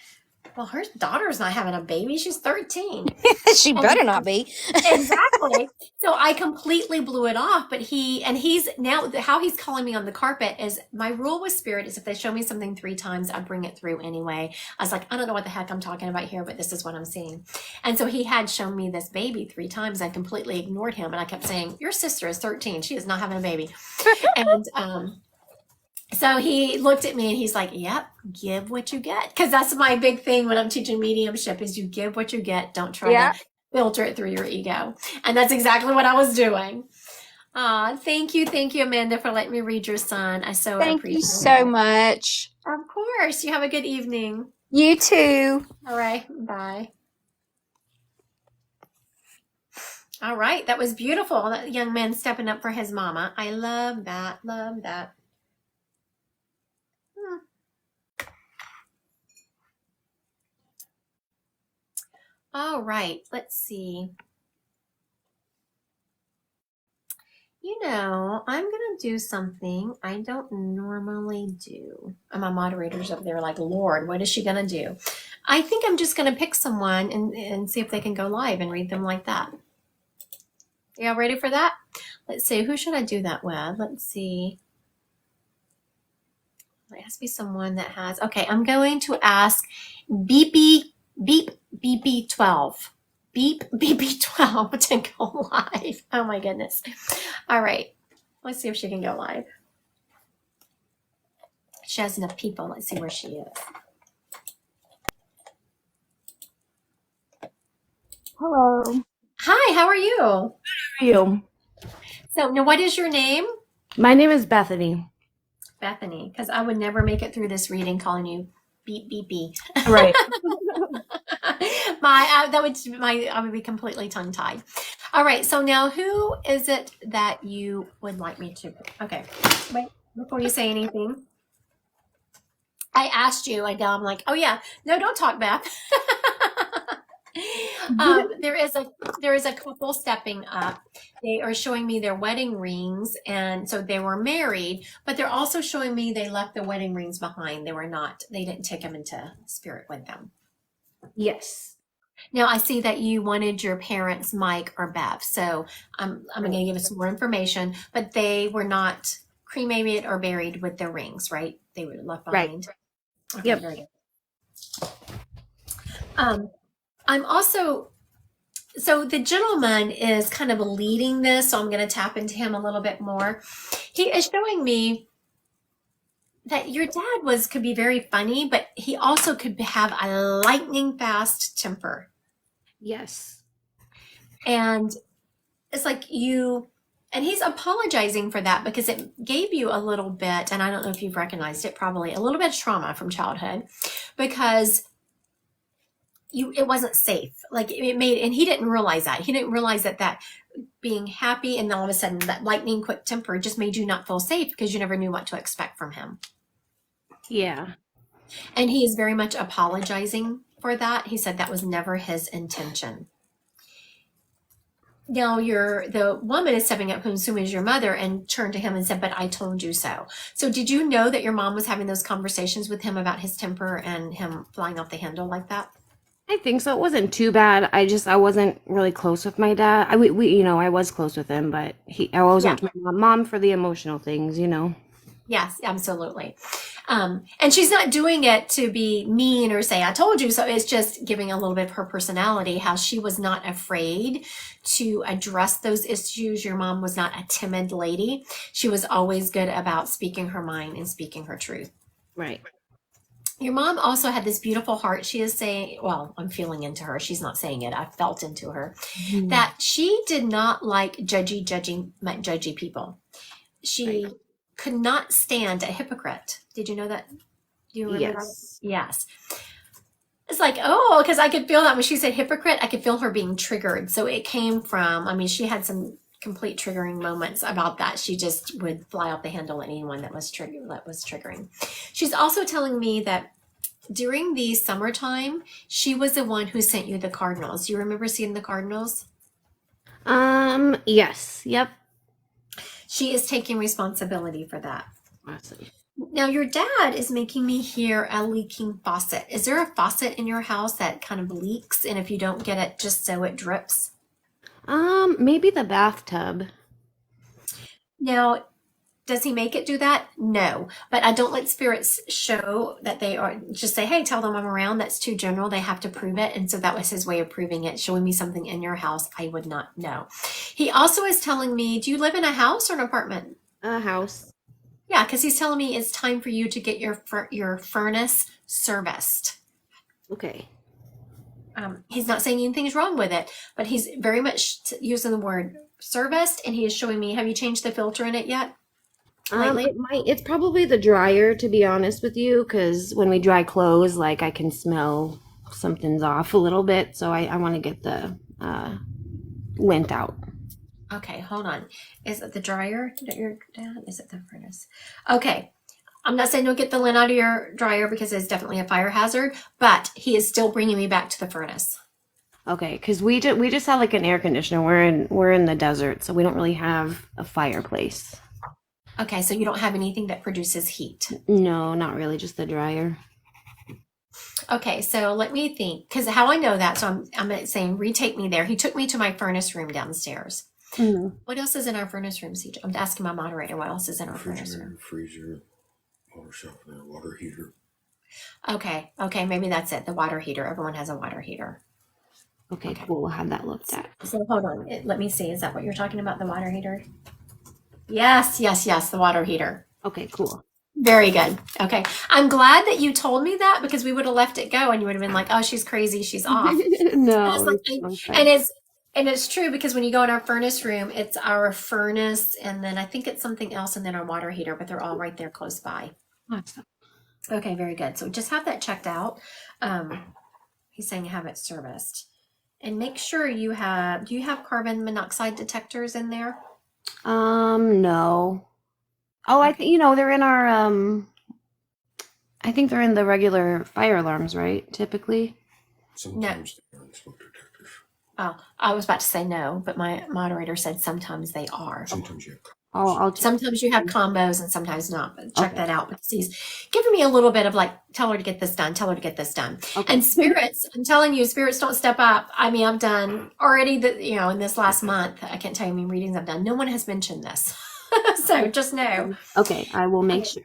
A: well, her daughter's not having a baby. She's 13.
D: She better not be.
A: Exactly. So I completely blew it off. But he's now, how he's calling me on the carpet is, my rule with spirit is if they show me something 3 times, I bring it through anyway. I was like, I don't know what the heck I'm talking about here, but this is what I'm seeing. And so he had shown me this baby 3 times. I completely ignored him. And I kept saying, your sister is 13. She is not having a baby. And, so he looked at me and he's like, yep, give what you get. Because that's my big thing when I'm teaching mediumship is you give what you get. Don't try to filter it through your ego. And that's exactly what I was doing. Thank you, Amanda, for letting me read your son. I so appreciate it.
D: Thank you so much.
A: Of course. You have a good evening.
D: You too.
A: All right. Bye. All right. That was beautiful. That young man stepping up for his mama. I love that. All right, let's see. I'm going to do something I don't normally do. And my moderators up there like, Lord, what is she going to do? I think I'm just going to pick someone and see if they can go live and read them like that. Y'all ready for that? Let's see, who should I do that with? Let's see. It has to be someone that has. Okay, I'm going to ask Beepy Beep BB12. Beep BB12 to go live. Oh my goodness. All right. Let's see if she can go live. She has enough people. Let's see where she is.
E: Hello.
A: Hi, how are you?
E: How are you?
A: So now what is your name?
E: My name is Bethany.
A: Bethany, because I would never make it through this reading calling you beep beep beep.
E: Right.
A: I would be completely tongue tied. All right, so now who is it that you would like me to? Okay, wait before you say anything. I asked you. I'm like, oh yeah, no, don't talk, Beth. There is a couple stepping up. They are showing me their wedding rings, and so they were married, but they're also showing me they left the wedding rings behind. They didn't take them into spirit with them.
E: Yes.
A: Now I see that you wanted your parents, Mike or Bev. So I'm going to give us some more information, but they were not cremated or buried with their rings, right? They were left behind.
E: Right.
A: Okay,
E: Yep.
A: very good. I'm also, so the gentleman is kind of leading this, so I'm going to tap into him a little bit more. He is showing me that your dad could be very funny, but he also could have a lightning fast temper.
E: Yes.
A: And it's like and he's apologizing for that because it gave you a little bit, and I don't know if you've recognized it, probably a little bit of trauma from childhood, because it wasn't safe. Like and he didn't realize that. He didn't realize that being happy and all of a sudden that lightning quick temper just made you not feel safe because you never knew what to expect from him.
E: Yeah.
A: And he is very much apologizing for that. He said that was never his intention. Now the woman is stepping up, who assumes is your mother, and turned to him and said, "But I told you so." So did you know that your mom was having those conversations with him about his temper and him flying off the handle like that?
E: I think so. It wasn't too bad. I wasn't really close with my dad. I was close with him, but I always went to my mom for the emotional things,
A: Yes, absolutely. And she's not doing it to be mean or say, "I told you so." It's just giving a little bit of her personality, how she was not afraid to address those issues. Your mom was not a timid lady. She was always good about speaking her mind and speaking her truth.
E: Right.
A: Your mom also had this beautiful heart. She is saying, well, I'm feeling into her. She's not saying it. I felt into her that she did not like judgy people. She could not stand a hypocrite. Did you know that? Do you remember?
E: Yes.
A: Yes. It's like, oh, because I could feel that when she said hypocrite, I could feel her being triggered. So it came from, she had some complete triggering moments about that. She just would fly off the handle at anyone that was triggering. She's also telling me that during the summertime, she was the one who sent you the cardinals. Do you remember seeing the cardinals?
E: Yes. Yep.
A: She is taking responsibility for that.
E: Awesome.
A: Now, your dad is making me hear a leaking faucet. Is there a faucet in your house that kind of leaks, and if you don't get it just so it drips?
E: Maybe the bathtub.
A: Now, does he make it do that? No. But I don't let spirits show that they are, just say, "Hey, tell them I'm around." That's too general. They have to prove it. And so that was his way of proving it, showing me something in your house I would not know. He also is telling me, do you live in a house or an apartment?
E: A house.
A: Yeah, because he's telling me it's time for you to get your furnace serviced.
E: Okay.
A: He's not saying anything's wrong with it, but he's very much using the word serviced, and he is showing me, have you changed the filter in it yet? Lately?
E: It's probably the dryer, to be honest with you, because when we dry clothes, like I can smell something's off a little bit, so I want to get the lint out.
A: Okay, hold on. Is it the dryer that you're down? Is it the furnace? Okay. I'm not saying don't get the lint out of your dryer because it's definitely a fire hazard, but he is still bringing me back to the furnace.
E: Okay, because we just have like an air conditioner. We're in the desert, so we don't really have a fireplace.
A: Okay, so you don't have anything that produces heat.
E: No, not really, just the dryer.
A: Okay, so let me think, because how I know that, so I'm saying retake me there. He took me to my furnace room downstairs.
E: Mm-hmm.
A: What else is in our furnace room, CJ? I'm asking my moderator what else is in our furnace room.
B: Freezer. water softener, water heater.
A: Okay, maybe that's it. The water heater. Everyone has a water heater.
E: Okay,
A: Okay.
E: cool. We'll have that looked at.
A: So hold on. Let me see. Is that what you're talking about? The water heater? Yes. The water heater.
E: Okay, cool.
A: Very good. Okay. I'm glad that you told me that because we would have left it go and you would have been like, oh, she's crazy. She's off.
E: No,
A: Like,
E: it's fine.
A: and it's true because when you go in our furnace room, it's our furnace and then I think it's something else and then our water heater, but they're all right there close by.
E: Awesome.
A: Okay, very good. So just have that checked out. He's saying have it serviced. And make sure do you have carbon monoxide detectors in there?
E: No. Oh, I think they're in our I think they're in the regular fire alarms, right? Typically.
B: Sometimes they aren't smoke detectors.
A: Oh, I was about to say no, but my moderator said sometimes they are.
B: Sometimes you have.
E: I'll
A: Sometimes you have combos and sometimes not, but check
E: Okay.
A: that out because he's giving me a little bit of like, tell her to get this done, tell her to get this done.
E: Okay.
A: And spirits, I'm telling you, spirits don't step up. I mean, I've done already in this last month, I can't tell you how many readings I've done. No one has mentioned this. So just know.
E: Okay, I will make sure.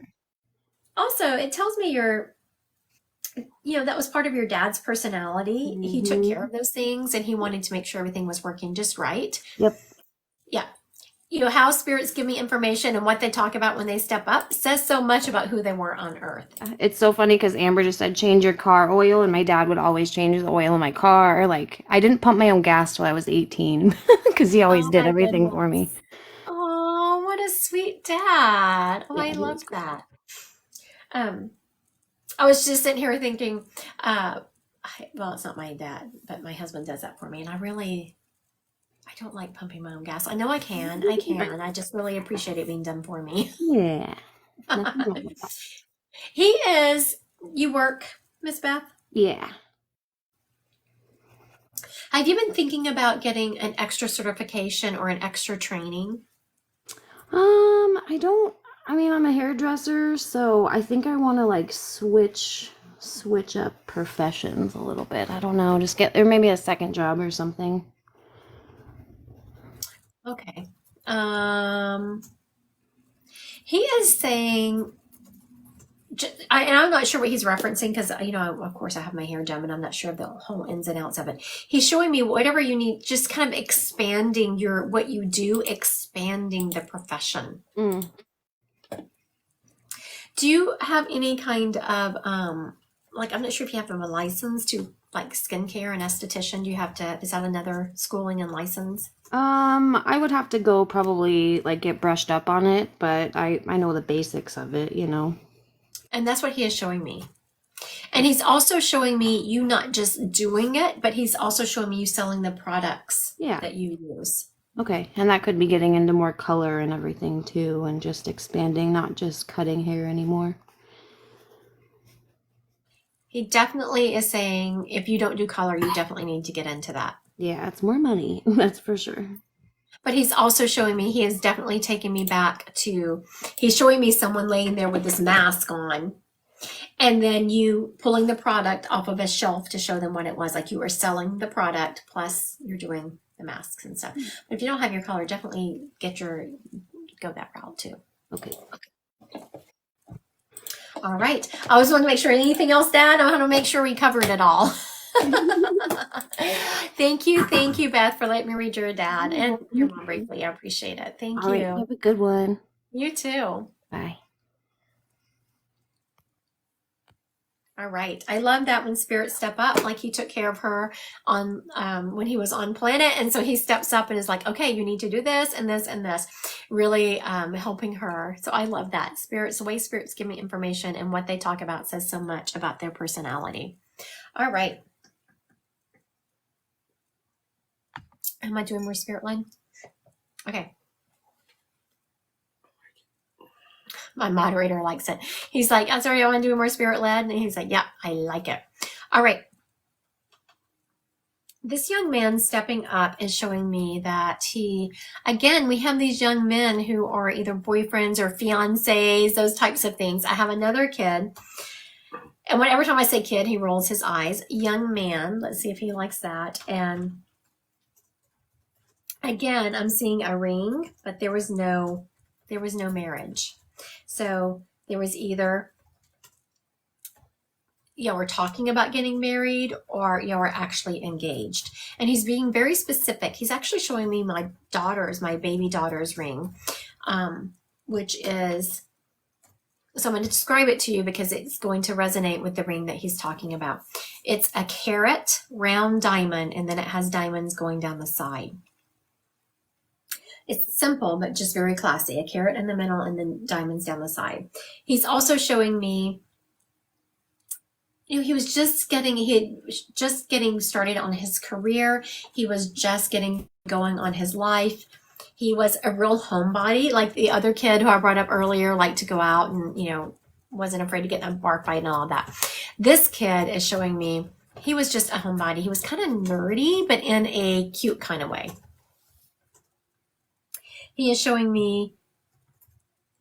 A: Also, it tells me that was part of your dad's personality. He took
E: Mhm.
A: care of those things and he wanted to make sure everything was working just right.
E: Yep.
A: Yeah. How spirits give me information and what they talk about when they step up says so much about who they were on earth.
E: It's so funny because Amber just said change your car oil, and my dad would always change the oil in my car. Like I didn't pump my own gas till I was 18 because he always
A: Oh,
E: did
A: my
E: everything for me.
A: goodness. Oh, what a sweet dad. Oh,
E: Yeah,
A: I
E: he
A: love
E: was great.
A: that. I was just sitting here thinking, well, it's not my dad, but my husband does that for me. And I don't like pumping my own gas. I know I can. I just really appreciate it being done for me.
E: Yeah. Nothing wrong with that.
A: You work, Miss Beth?
E: Yeah.
A: Have you been thinking about getting an extra certification or an extra training?
E: I'm a hairdresser, so I think I want to like switch up professions a little bit. I don't know, just get or maybe a second job or something.
A: Okay. He is saying, and I'm not sure what he's referencing because, of course I have my hair done and I'm not sure of the whole ins and outs of it. He's showing me whatever you need, just kind of expanding what you do, expanding the profession.
E: Mm.
A: Do you have any kind of, I'm not sure if you have a license to like skincare and esthetician? Is that another schooling and license?
E: I would have to go probably like get brushed up on it, but I know the basics of it,
A: And that's what he is showing me. And he's also showing me you not just doing it, but he's also showing me you selling the products
E: Yeah.
A: that you use.
E: Okay, and that could be getting into more color and everything too, and just expanding, not just cutting hair anymore.
A: He definitely is saying if you don't do color, you definitely need to get into that.
E: Yeah, it's more money, that's for sure.
A: But he's also showing me, he is definitely taking me back to, he's showing me someone laying there with this mask on, and then you pulling the product off of a shelf to show them what it was. Like you were selling the product, plus you're doing the masks and stuff. But if you don't have your color, definitely go that route too.
E: Okay.
A: All right. I always want to make sure anything else, Dad. I want to make sure we covered it all. Thank you, Beth, for letting me read your dad and your mom briefly. I appreciate it. Thank
E: All right,
A: you.
E: have a good one.
A: You too.
E: Bye.
A: All right. I love that when spirits step up, like he took care of her on when he was on planet. And so he steps up and is like, okay, you need to do this and this and this, really helping her. So I love that. The way spirits give me information and what they talk about says so much about their personality. All right. Am I doing more spirit line? Okay. My moderator likes it. He's like, I'm sorry, I want to do more spirit led. And he's like, yeah, I like it. All right. This young man stepping up is showing me that we have these young men who are either boyfriends or fiancés, those types of things. I have another kid. And every time I say kid, he rolls his eyes. Young man. Let's see if he likes that. And again, I'm seeing a ring, but there was no marriage. So there was either we're talking about getting married, or we're actually engaged. And he's being very specific. He's actually showing me my baby daughter's ring, which is, so I'm going to describe it to you because it's going to resonate with the ring that he's talking about. It's a carat round diamond, and then it has diamonds going down the side. It's simple, but just very classy. A carat in the middle and then diamonds down the side. He's also showing me, he had just getting started on his career. He was just getting going on his life. He was a real homebody, like the other kid who I brought up earlier, liked to go out and, wasn't afraid to get in a bar fight and all that. This kid is showing me he was just a homebody. He was kind of nerdy, but in a cute kind of way. He is showing me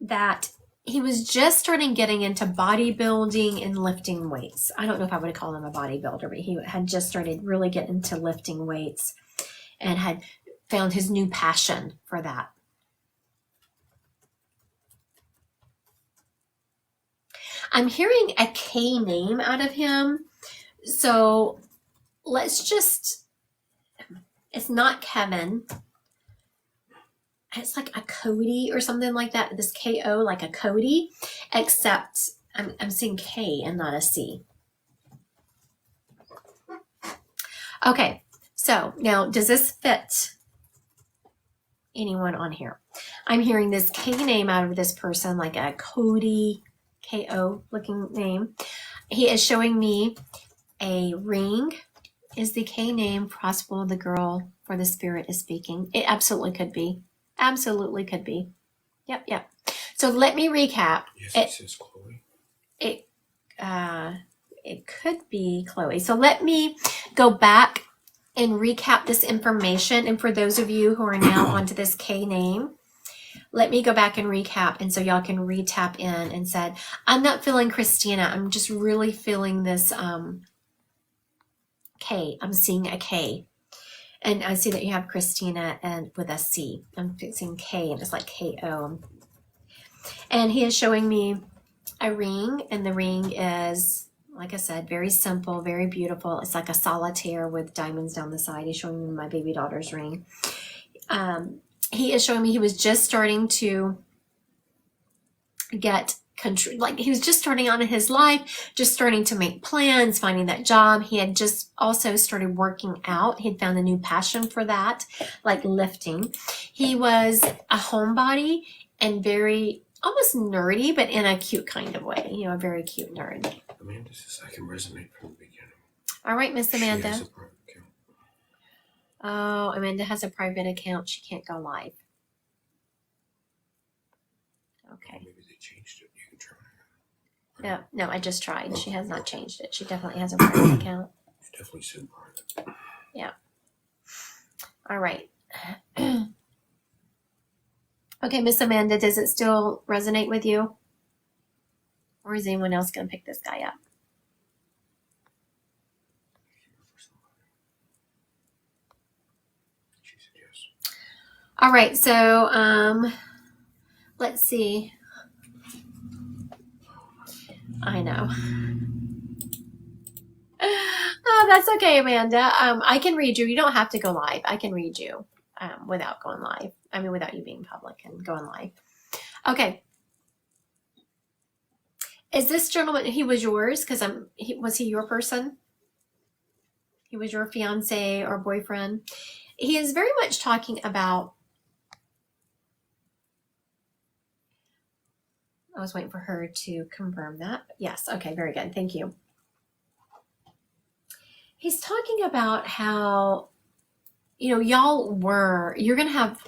A: that he was just starting getting into bodybuilding and lifting weights. I don't know if I would call him a bodybuilder, but he had just started really getting into lifting weights and had found his new passion for that. I'm hearing a K name out of him. So it's not Kevin. It's like a Cody or something like that. This K-O, like a Cody, except I'm seeing K and not a C. Okay, so now does this fit anyone on here? I'm hearing this K name out of this person, like a Cody, K-O looking name. He is showing me a ring. Is the K name possible the girl for the spirit is speaking? It absolutely could be. Absolutely could be. Yep. So let me recap.
B: Yes, it says Chloe.
A: It could be Chloe. So let me go back and recap this information. And for those of you who are now onto this K name, let me go back and recap. And so y'all can re-tap in and said, I'm not feeling Christina. I'm just really feeling this K. I'm seeing a K. And I see that you have Christina and with a C. I'm fixing K and it's like K-O. And he is showing me a ring, and the ring is, like I said, very simple, very beautiful. It's like a solitaire with diamonds down the side. He's showing me my baby daughter's ring. He is showing me he was just starting to get country, like he was just starting out in his life, just starting to make plans, finding that job. He had just also started working out. He'd found a new passion for that, like lifting. He was a homebody and very almost nerdy, but in a cute kind of way, a very cute nerd.
B: Amanda says I can resonate from the beginning.
A: All right, Miss Amanda.
B: She has a private account.
A: Oh, Amanda has a private account. She can't go live. Okay.
B: Maybe they changed it. You can try it.
A: No, I just tried. She has not changed it. She definitely has a private account.
B: It definitely said private.
A: Yeah. All right. Okay, Miss Amanda, does it still resonate with you? Or is anyone else going to pick this guy up?
B: She said yes.
A: All right, so let's see. I know. Oh, that's okay, Amanda. I can read you. You don't have to go live. I can read you without going live. I mean, without you being public and going live. Okay. Is this gentleman, he was yours? Because was he your person? He was your fiance or boyfriend? He is very much talking about, I was waiting for her to confirm that. Yes. Okay. Very good. Thank you. He's talking about how, you're going to have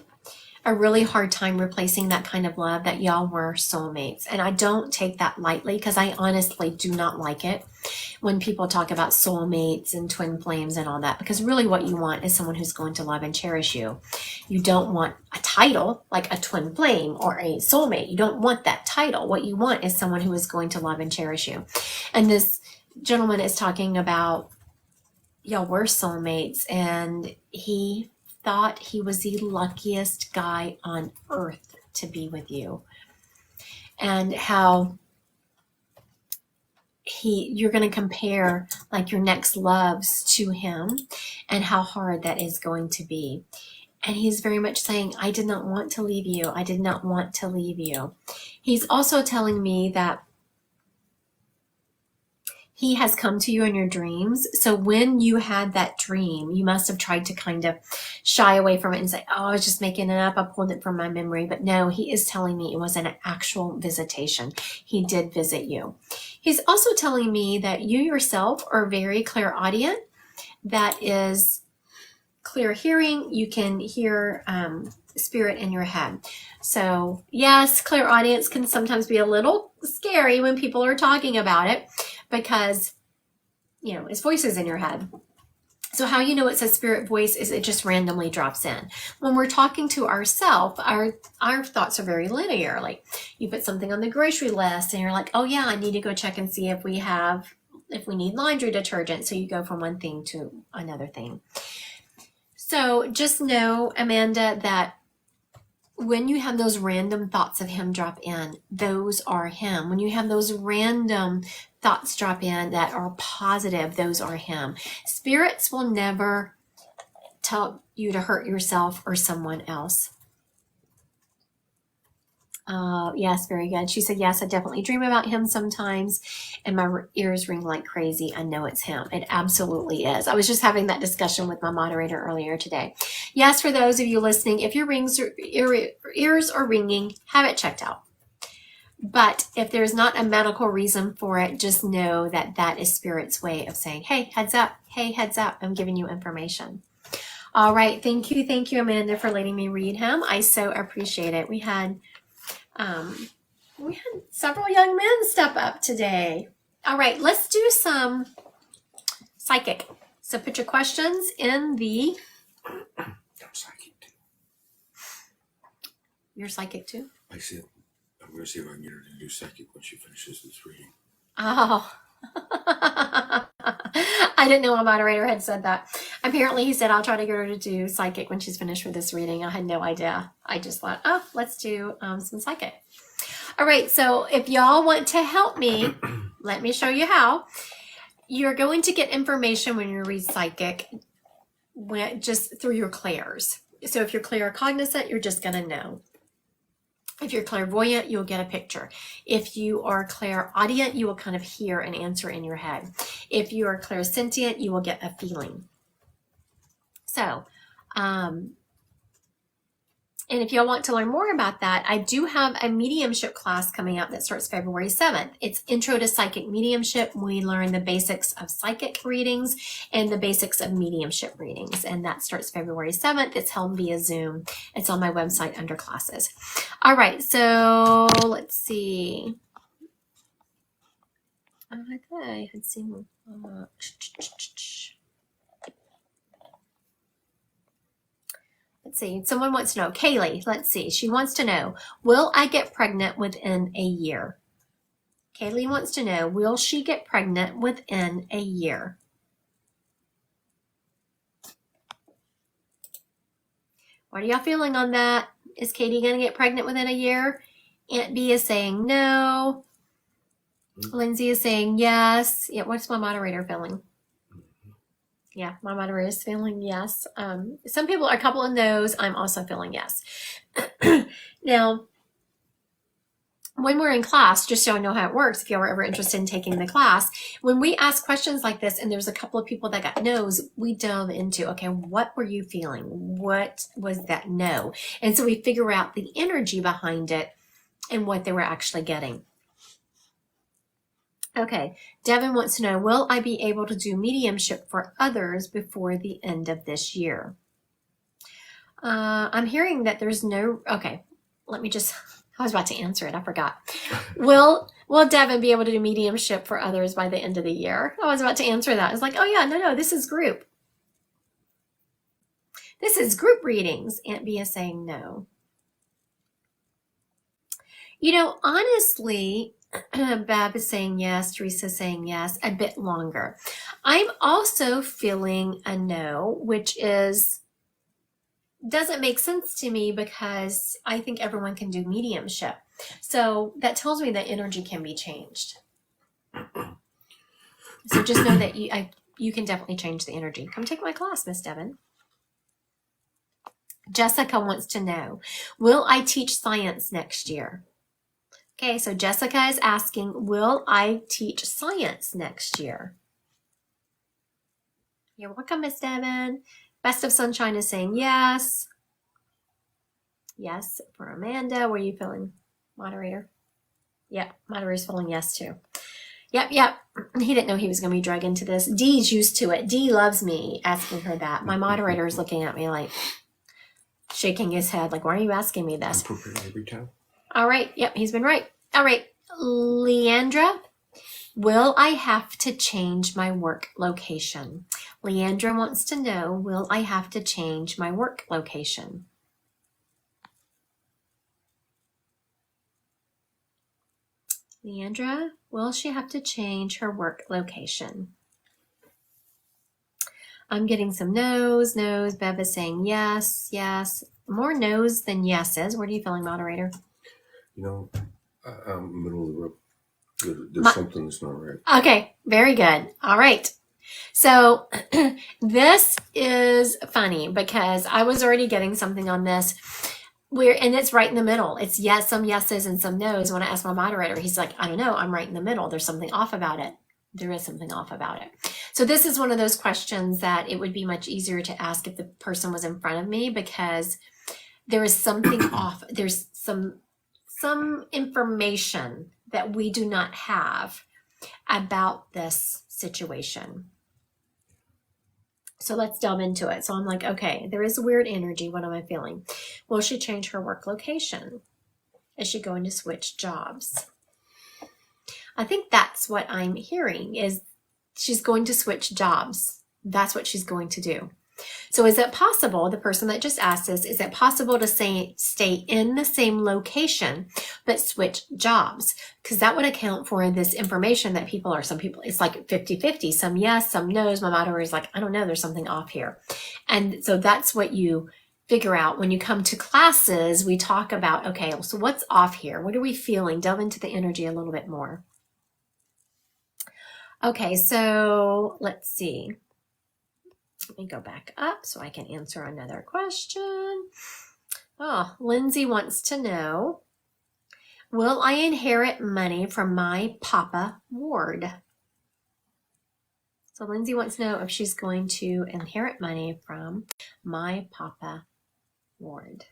A: a really hard time replacing that kind of love, that y'all were soulmates. And I don't take that lightly, because I honestly do not like it when people talk about soulmates and twin flames and all that, because really what you want is someone who's going to love and cherish you. You don't want a title like a twin flame or a soulmate. You don't want that title. What you want is someone who is going to love and cherish you. And this gentleman is talking about y'all were soulmates, and he thought he was the luckiest guy on earth to be with you, and how you're going to compare like your next loves to him and how hard that is going to be. And he's very much saying, I did not want to leave you. I did not want to leave you. He's also telling me that he has come to you in your dreams. So when you had that dream, you must have tried to kind of shy away from it and say, oh, I was just making it up. I pulled it from my memory. But no, he is telling me it was an actual visitation. He did visit you. He's also telling me that you yourself are very clairaudient. That is clear hearing. You can hear spirit in your head. So yes, clairaudience can sometimes be a little scary when people are talking about it, because, it's voices in your head. So how you know it's a spirit voice is it just randomly drops in. When we're talking to ourselves, our thoughts are very linear. Like you put something on the grocery list and you're like, oh yeah, I need to go check and see if we need laundry detergent. So you go from one thing to another thing. So just know, Amanda, that when you have those random thoughts of him drop in, those are him. When you have those random thoughts drop in that are positive, those are him. Spirits will never tell you to hurt yourself or someone else. Yes, very good. She said, yes, I definitely dream about him sometimes and my ears ring like crazy. I know it's him. It absolutely is. I was just having that discussion with my moderator earlier today. Yes, for those of you listening, if your ears are ringing, have it checked out. But if there's not a medical reason for it, just know that that is Spirit's way of saying, hey, heads up. Hey, heads up. I'm giving you information. All right. Thank you, Amanda, for letting me read him. I so appreciate it. We had several young men step up today. All right, let's do some psychic. So put your questions in the...
B: I'm psychic too.
A: You're psychic too?
B: I said, I'm going to see if I can get her to do psychic when she finishes this reading.
A: Oh. I didn't know a moderator had said that. Apparently he said, I'll try to get her to do psychic when she's finished with this reading. I had no idea. I just thought, oh, let's do some psychic. All right, so if y'all want to help me, let me show you how. You're going to get information when you read psychic just through your clairs. So if you're claircognizant, you're just going to know. If you're clairvoyant, you'll get a picture. If you are clairaudient, you will kind of hear an answer in your head. If you are clairsentient, you will get a feeling. So, and if y'all want to learn more about that, I do have a mediumship class coming out that starts February 7th. It's Intro to Psychic Mediumship. We learn the basics of psychic readings and the basics of mediumship readings. And that starts February 7th. It's held via Zoom. It's on my website under classes. All right, so let's see. I thought I had seen Let's see. Someone wants to know. Kaylee, let's see. She wants to know, will I get pregnant within a year? Kaylee wants to know, will she get pregnant within a year? What are y'all feeling on that? Is Katie going to get pregnant within a year? Aunt B is saying no. Lindsay is saying yes. Yeah, what's my moderator feeling? Yeah, my moderator is feeling yes. Some people are a couple of no's. I'm also feeling yes. Now, when we're in class, just so I know how it works, if you are ever interested in taking the class, when we ask questions like this and there's a couple of people that got no's, we delve into, okay, what were you feeling? What was that no? And so we figure out the energy behind it and what they were actually getting. Okay, Devin wants to know, will I be able to do mediumship for others before the end of this year? I'm hearing that there's no, okay, let me just, I was about to answer it, I forgot. Will Devin be able to do mediumship for others by the end of the year? I was about to answer that. It's like, oh yeah, no, this is group. This is group readings. Aunt B is saying no. You know, honestly, Bab is saying yes, Teresa is saying yes, a bit longer. I'm also feeling a no, which doesn't make sense to me because I think everyone can do mediumship. So that tells me that energy can be changed. So just know that you can definitely change the energy. Come take my class, Miss Devon. Jessica wants to know, will I teach science next year? Okay, so Jessica is asking, will I teach science next year? You're welcome, Miss Devon. Best of Sunshine is saying yes. Yes, for Amanda. What are you feeling, moderator? Yep, moderator's feeling yes too. Yep. He didn't know he was going to be dragged into this. Dee's used to it. Dee loves me asking her that. My moderator is looking at me like, shaking his head like, why are you asking me
B: I'm
A: this?
B: prepared every time.
A: All right. Yep, he's been right. All right. Leandra, will I have to change my work location? Leandra wants to know, will I have to change my work location? Leandra, will she have to change her work location? I'm getting some no's. Bev is saying yes. More no's than yeses. What are you feeling, moderator?
B: You know, I'm middle of the road. There's something that's not right.
A: Okay, very good. All right. So this is funny because I was already getting something on this. And it's right in the middle. It's yes, some yeses and some no's. When I asked my moderator, he's like, I don't know, I'm right in the middle. There's something off about it. There is something off about it. So this is one of those questions that it would be much easier to ask if the person was in front of me, because there is something off. There's some information that we do not have about this situation. So let's delve into it. So I'm like, okay, there is a weird energy. What am I feeling? Will she change her work location? Is she going to switch jobs? I think that's what I'm hearing, is she's going to switch jobs. That's what she's going to do. So is it possible, the person that just asked this, is it possible to stay in the same location but switch jobs? Because that would account for this information that some people, it's like 50-50, some yes, some no's. My moderator is like, I don't know, there's something off here. And so that's what you figure out when you come to classes. We talk about, okay, so what's off here? What are we feeling? Delve into the energy a little bit more. Okay, so let's see. Let me go back up so I can answer another question. Oh, Lindsay wants to know, will I inherit money from my Papa Ward? So Lindsay wants to know if she's going to inherit money from my Papa Ward.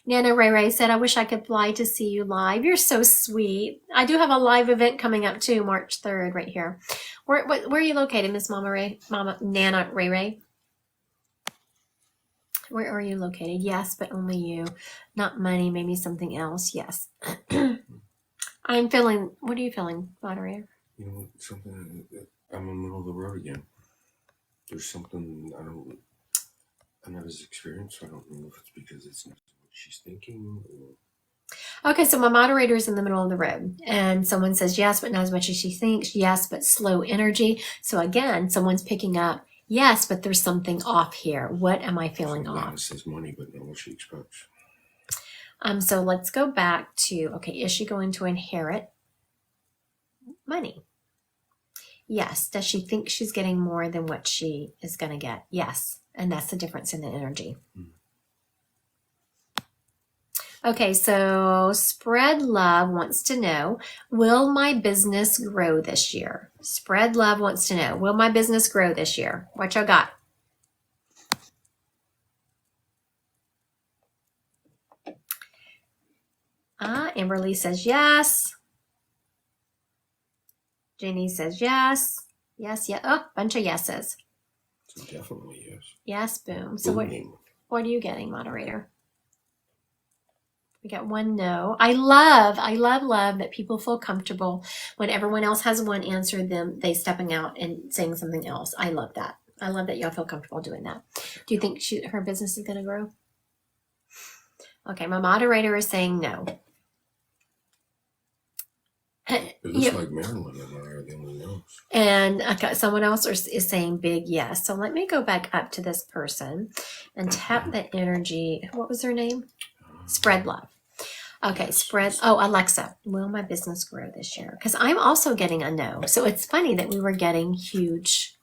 A: Nana Ray said, I wish I could fly to see you live. You're so sweet. I do have a live event coming up too, March 3rd, right here. Where are you located, Miss Mama Nana Ray? Where are you located? Yes, but only you. Not money, maybe something else. Yes. I'm feeling, what are you feeling, moderator?
B: You know, something, I'm in the middle of the road again. There's something I'm not as experienced, so I don't know if it's because it's not what she's thinking or...
A: Okay, so my moderator is in the middle of the road, and someone says yes, but not as much as she thinks. Yes, but slow energy. So again, someone's picking up, yes, but there's something off here. What am I feeling off?
B: It says money, but not what she expects.
A: So let's go back to, okay, is she going to inherit money? Yes. Does she think she's getting more than what she is going to get? Yes. And that's the difference in the energy. Okay, so Spread Love wants to know, will my business grow this year? Spread Love wants to know, will my business grow this year? What y'all got? Amberly says yes. Jenny says yes. Yes. Oh, bunch of yeses.
B: So definitely yes.
A: Yes, boom. So what are you getting, moderator? We got one no. I love that people feel comfortable when everyone else has one answer, they stepping out and saying something else. I love that. I love that y'all feel comfortable doing that. Do you think her business is going to grow? Okay, my moderator is saying no.
B: It looks like Marilyn and I are the only no's.
A: And someone else is saying big yes. So let me go back up to this person and tap the energy. What was their name? Spread Love. Okay, spread. Oh, Alexa, will my business grow this year? Because I'm also getting a no. So it's funny that we were getting huge.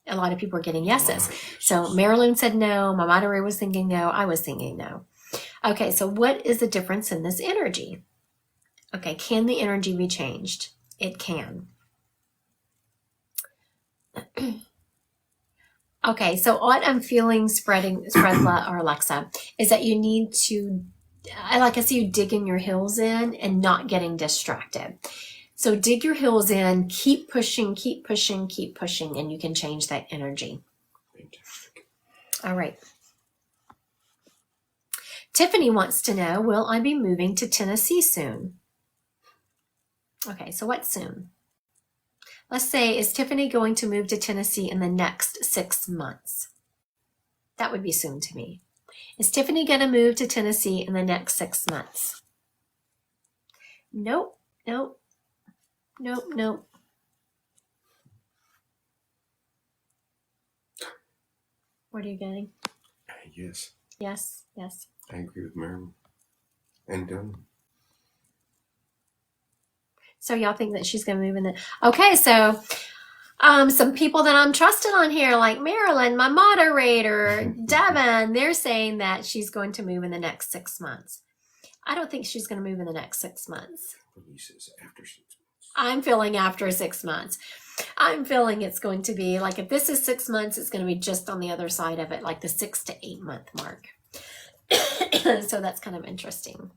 A: A lot of people were getting yeses. So Marilyn said no. My moderator was thinking no. I was thinking no. Okay, so what is the difference in this energy? Okay, can the energy be changed? It can. Okay, so what I'm feeling, Spreadla or Alexa, is that you need to, I see you digging your heels in and not getting distracted. So dig your heels in, keep pushing, keep pushing, keep pushing, and you can change that energy.
B: Fantastic.
A: All right. Tiffany wants to know, will I be moving to Tennessee soon? Okay, so what soon? Let's say, is Tiffany going to move to Tennessee in the next 6 months? That would be soon to me. Is Tiffany going to move to Tennessee in the next 6 months? Nope, nope, nope, nope. What are you getting?
B: Yes,
A: Yes, yes.
B: I agree with Marilyn. And done.
A: So y'all think that she's going to move in the... Okay, so some people that I'm trusted on here, like Marilyn, my moderator, Devin, they're saying that she's going to move in the next 6 months. I don't think she's going to move in the next 6 months.
B: Releases after 6 months.
A: I'm feeling after 6 months. I'm feeling it's going to be like, if this is 6 months, it's going to be just on the other side of it, like the 6 to 8 month mark. So that's kind of interesting.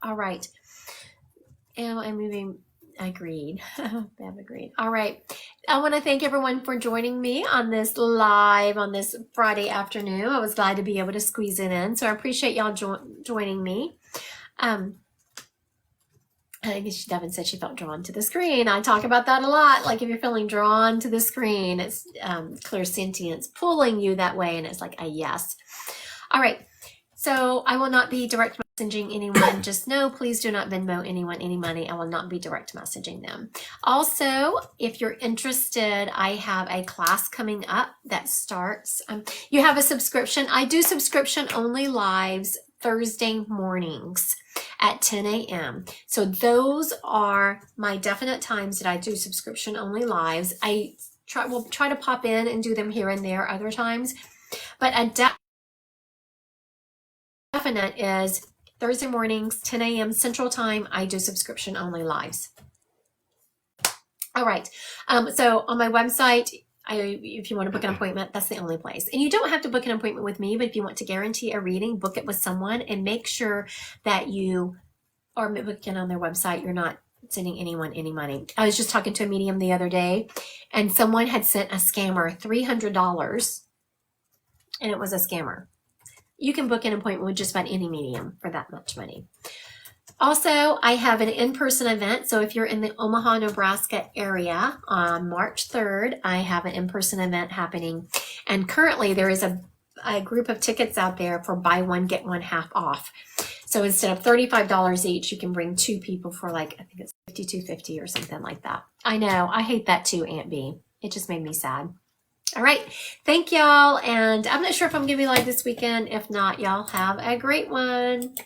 A: All right. Am I moving? Agreed. Bev agreed. All right. I want to thank everyone for joining me on this live on this Friday afternoon. I was glad to be able to squeeze it in. So I appreciate y'all joining me. I think Devin said she felt drawn to the screen. I talk about that a lot. Like if you're feeling drawn to the screen, it's clairsentience pulling you that way. And it's like a yes. All right. So I will not be direct messaging anyone. Just know, please do not Venmo anyone any money. I will not be direct messaging them. Also, if you're interested, I have a class coming up that starts. You have a subscription. I do subscription only lives Thursday mornings at 10 a.m. So those are my definite times that I do subscription only lives. I will try to pop in and do them here and there other times, but a definite is Thursday mornings, 10 a.m. Central Time. I do subscription only lives. All right. So on my website, if you want to book an appointment, that's the only place. And you don't have to book an appointment with me, but if you want to guarantee a reading, book it with someone and make sure that you are booking on their website. You're not sending anyone any money. I was just talking to a medium the other day and someone had sent a scammer $300 and it was a scammer. You can book an appointment with just about any medium for that much money. Also, I have an in-person event. So if you're in the Omaha, Nebraska area on March 3rd, I have an in-person event happening. And currently there is a group of tickets out there for buy one, get one half off. So instead of $35 each, you can bring 2 people for like, I think it's $52.50 or something like that. I know, I hate that too, Aunt B. It just made me sad. All right. Thank y'all. And I'm not sure if I'm going to be live this weekend. If not, y'all have a great one.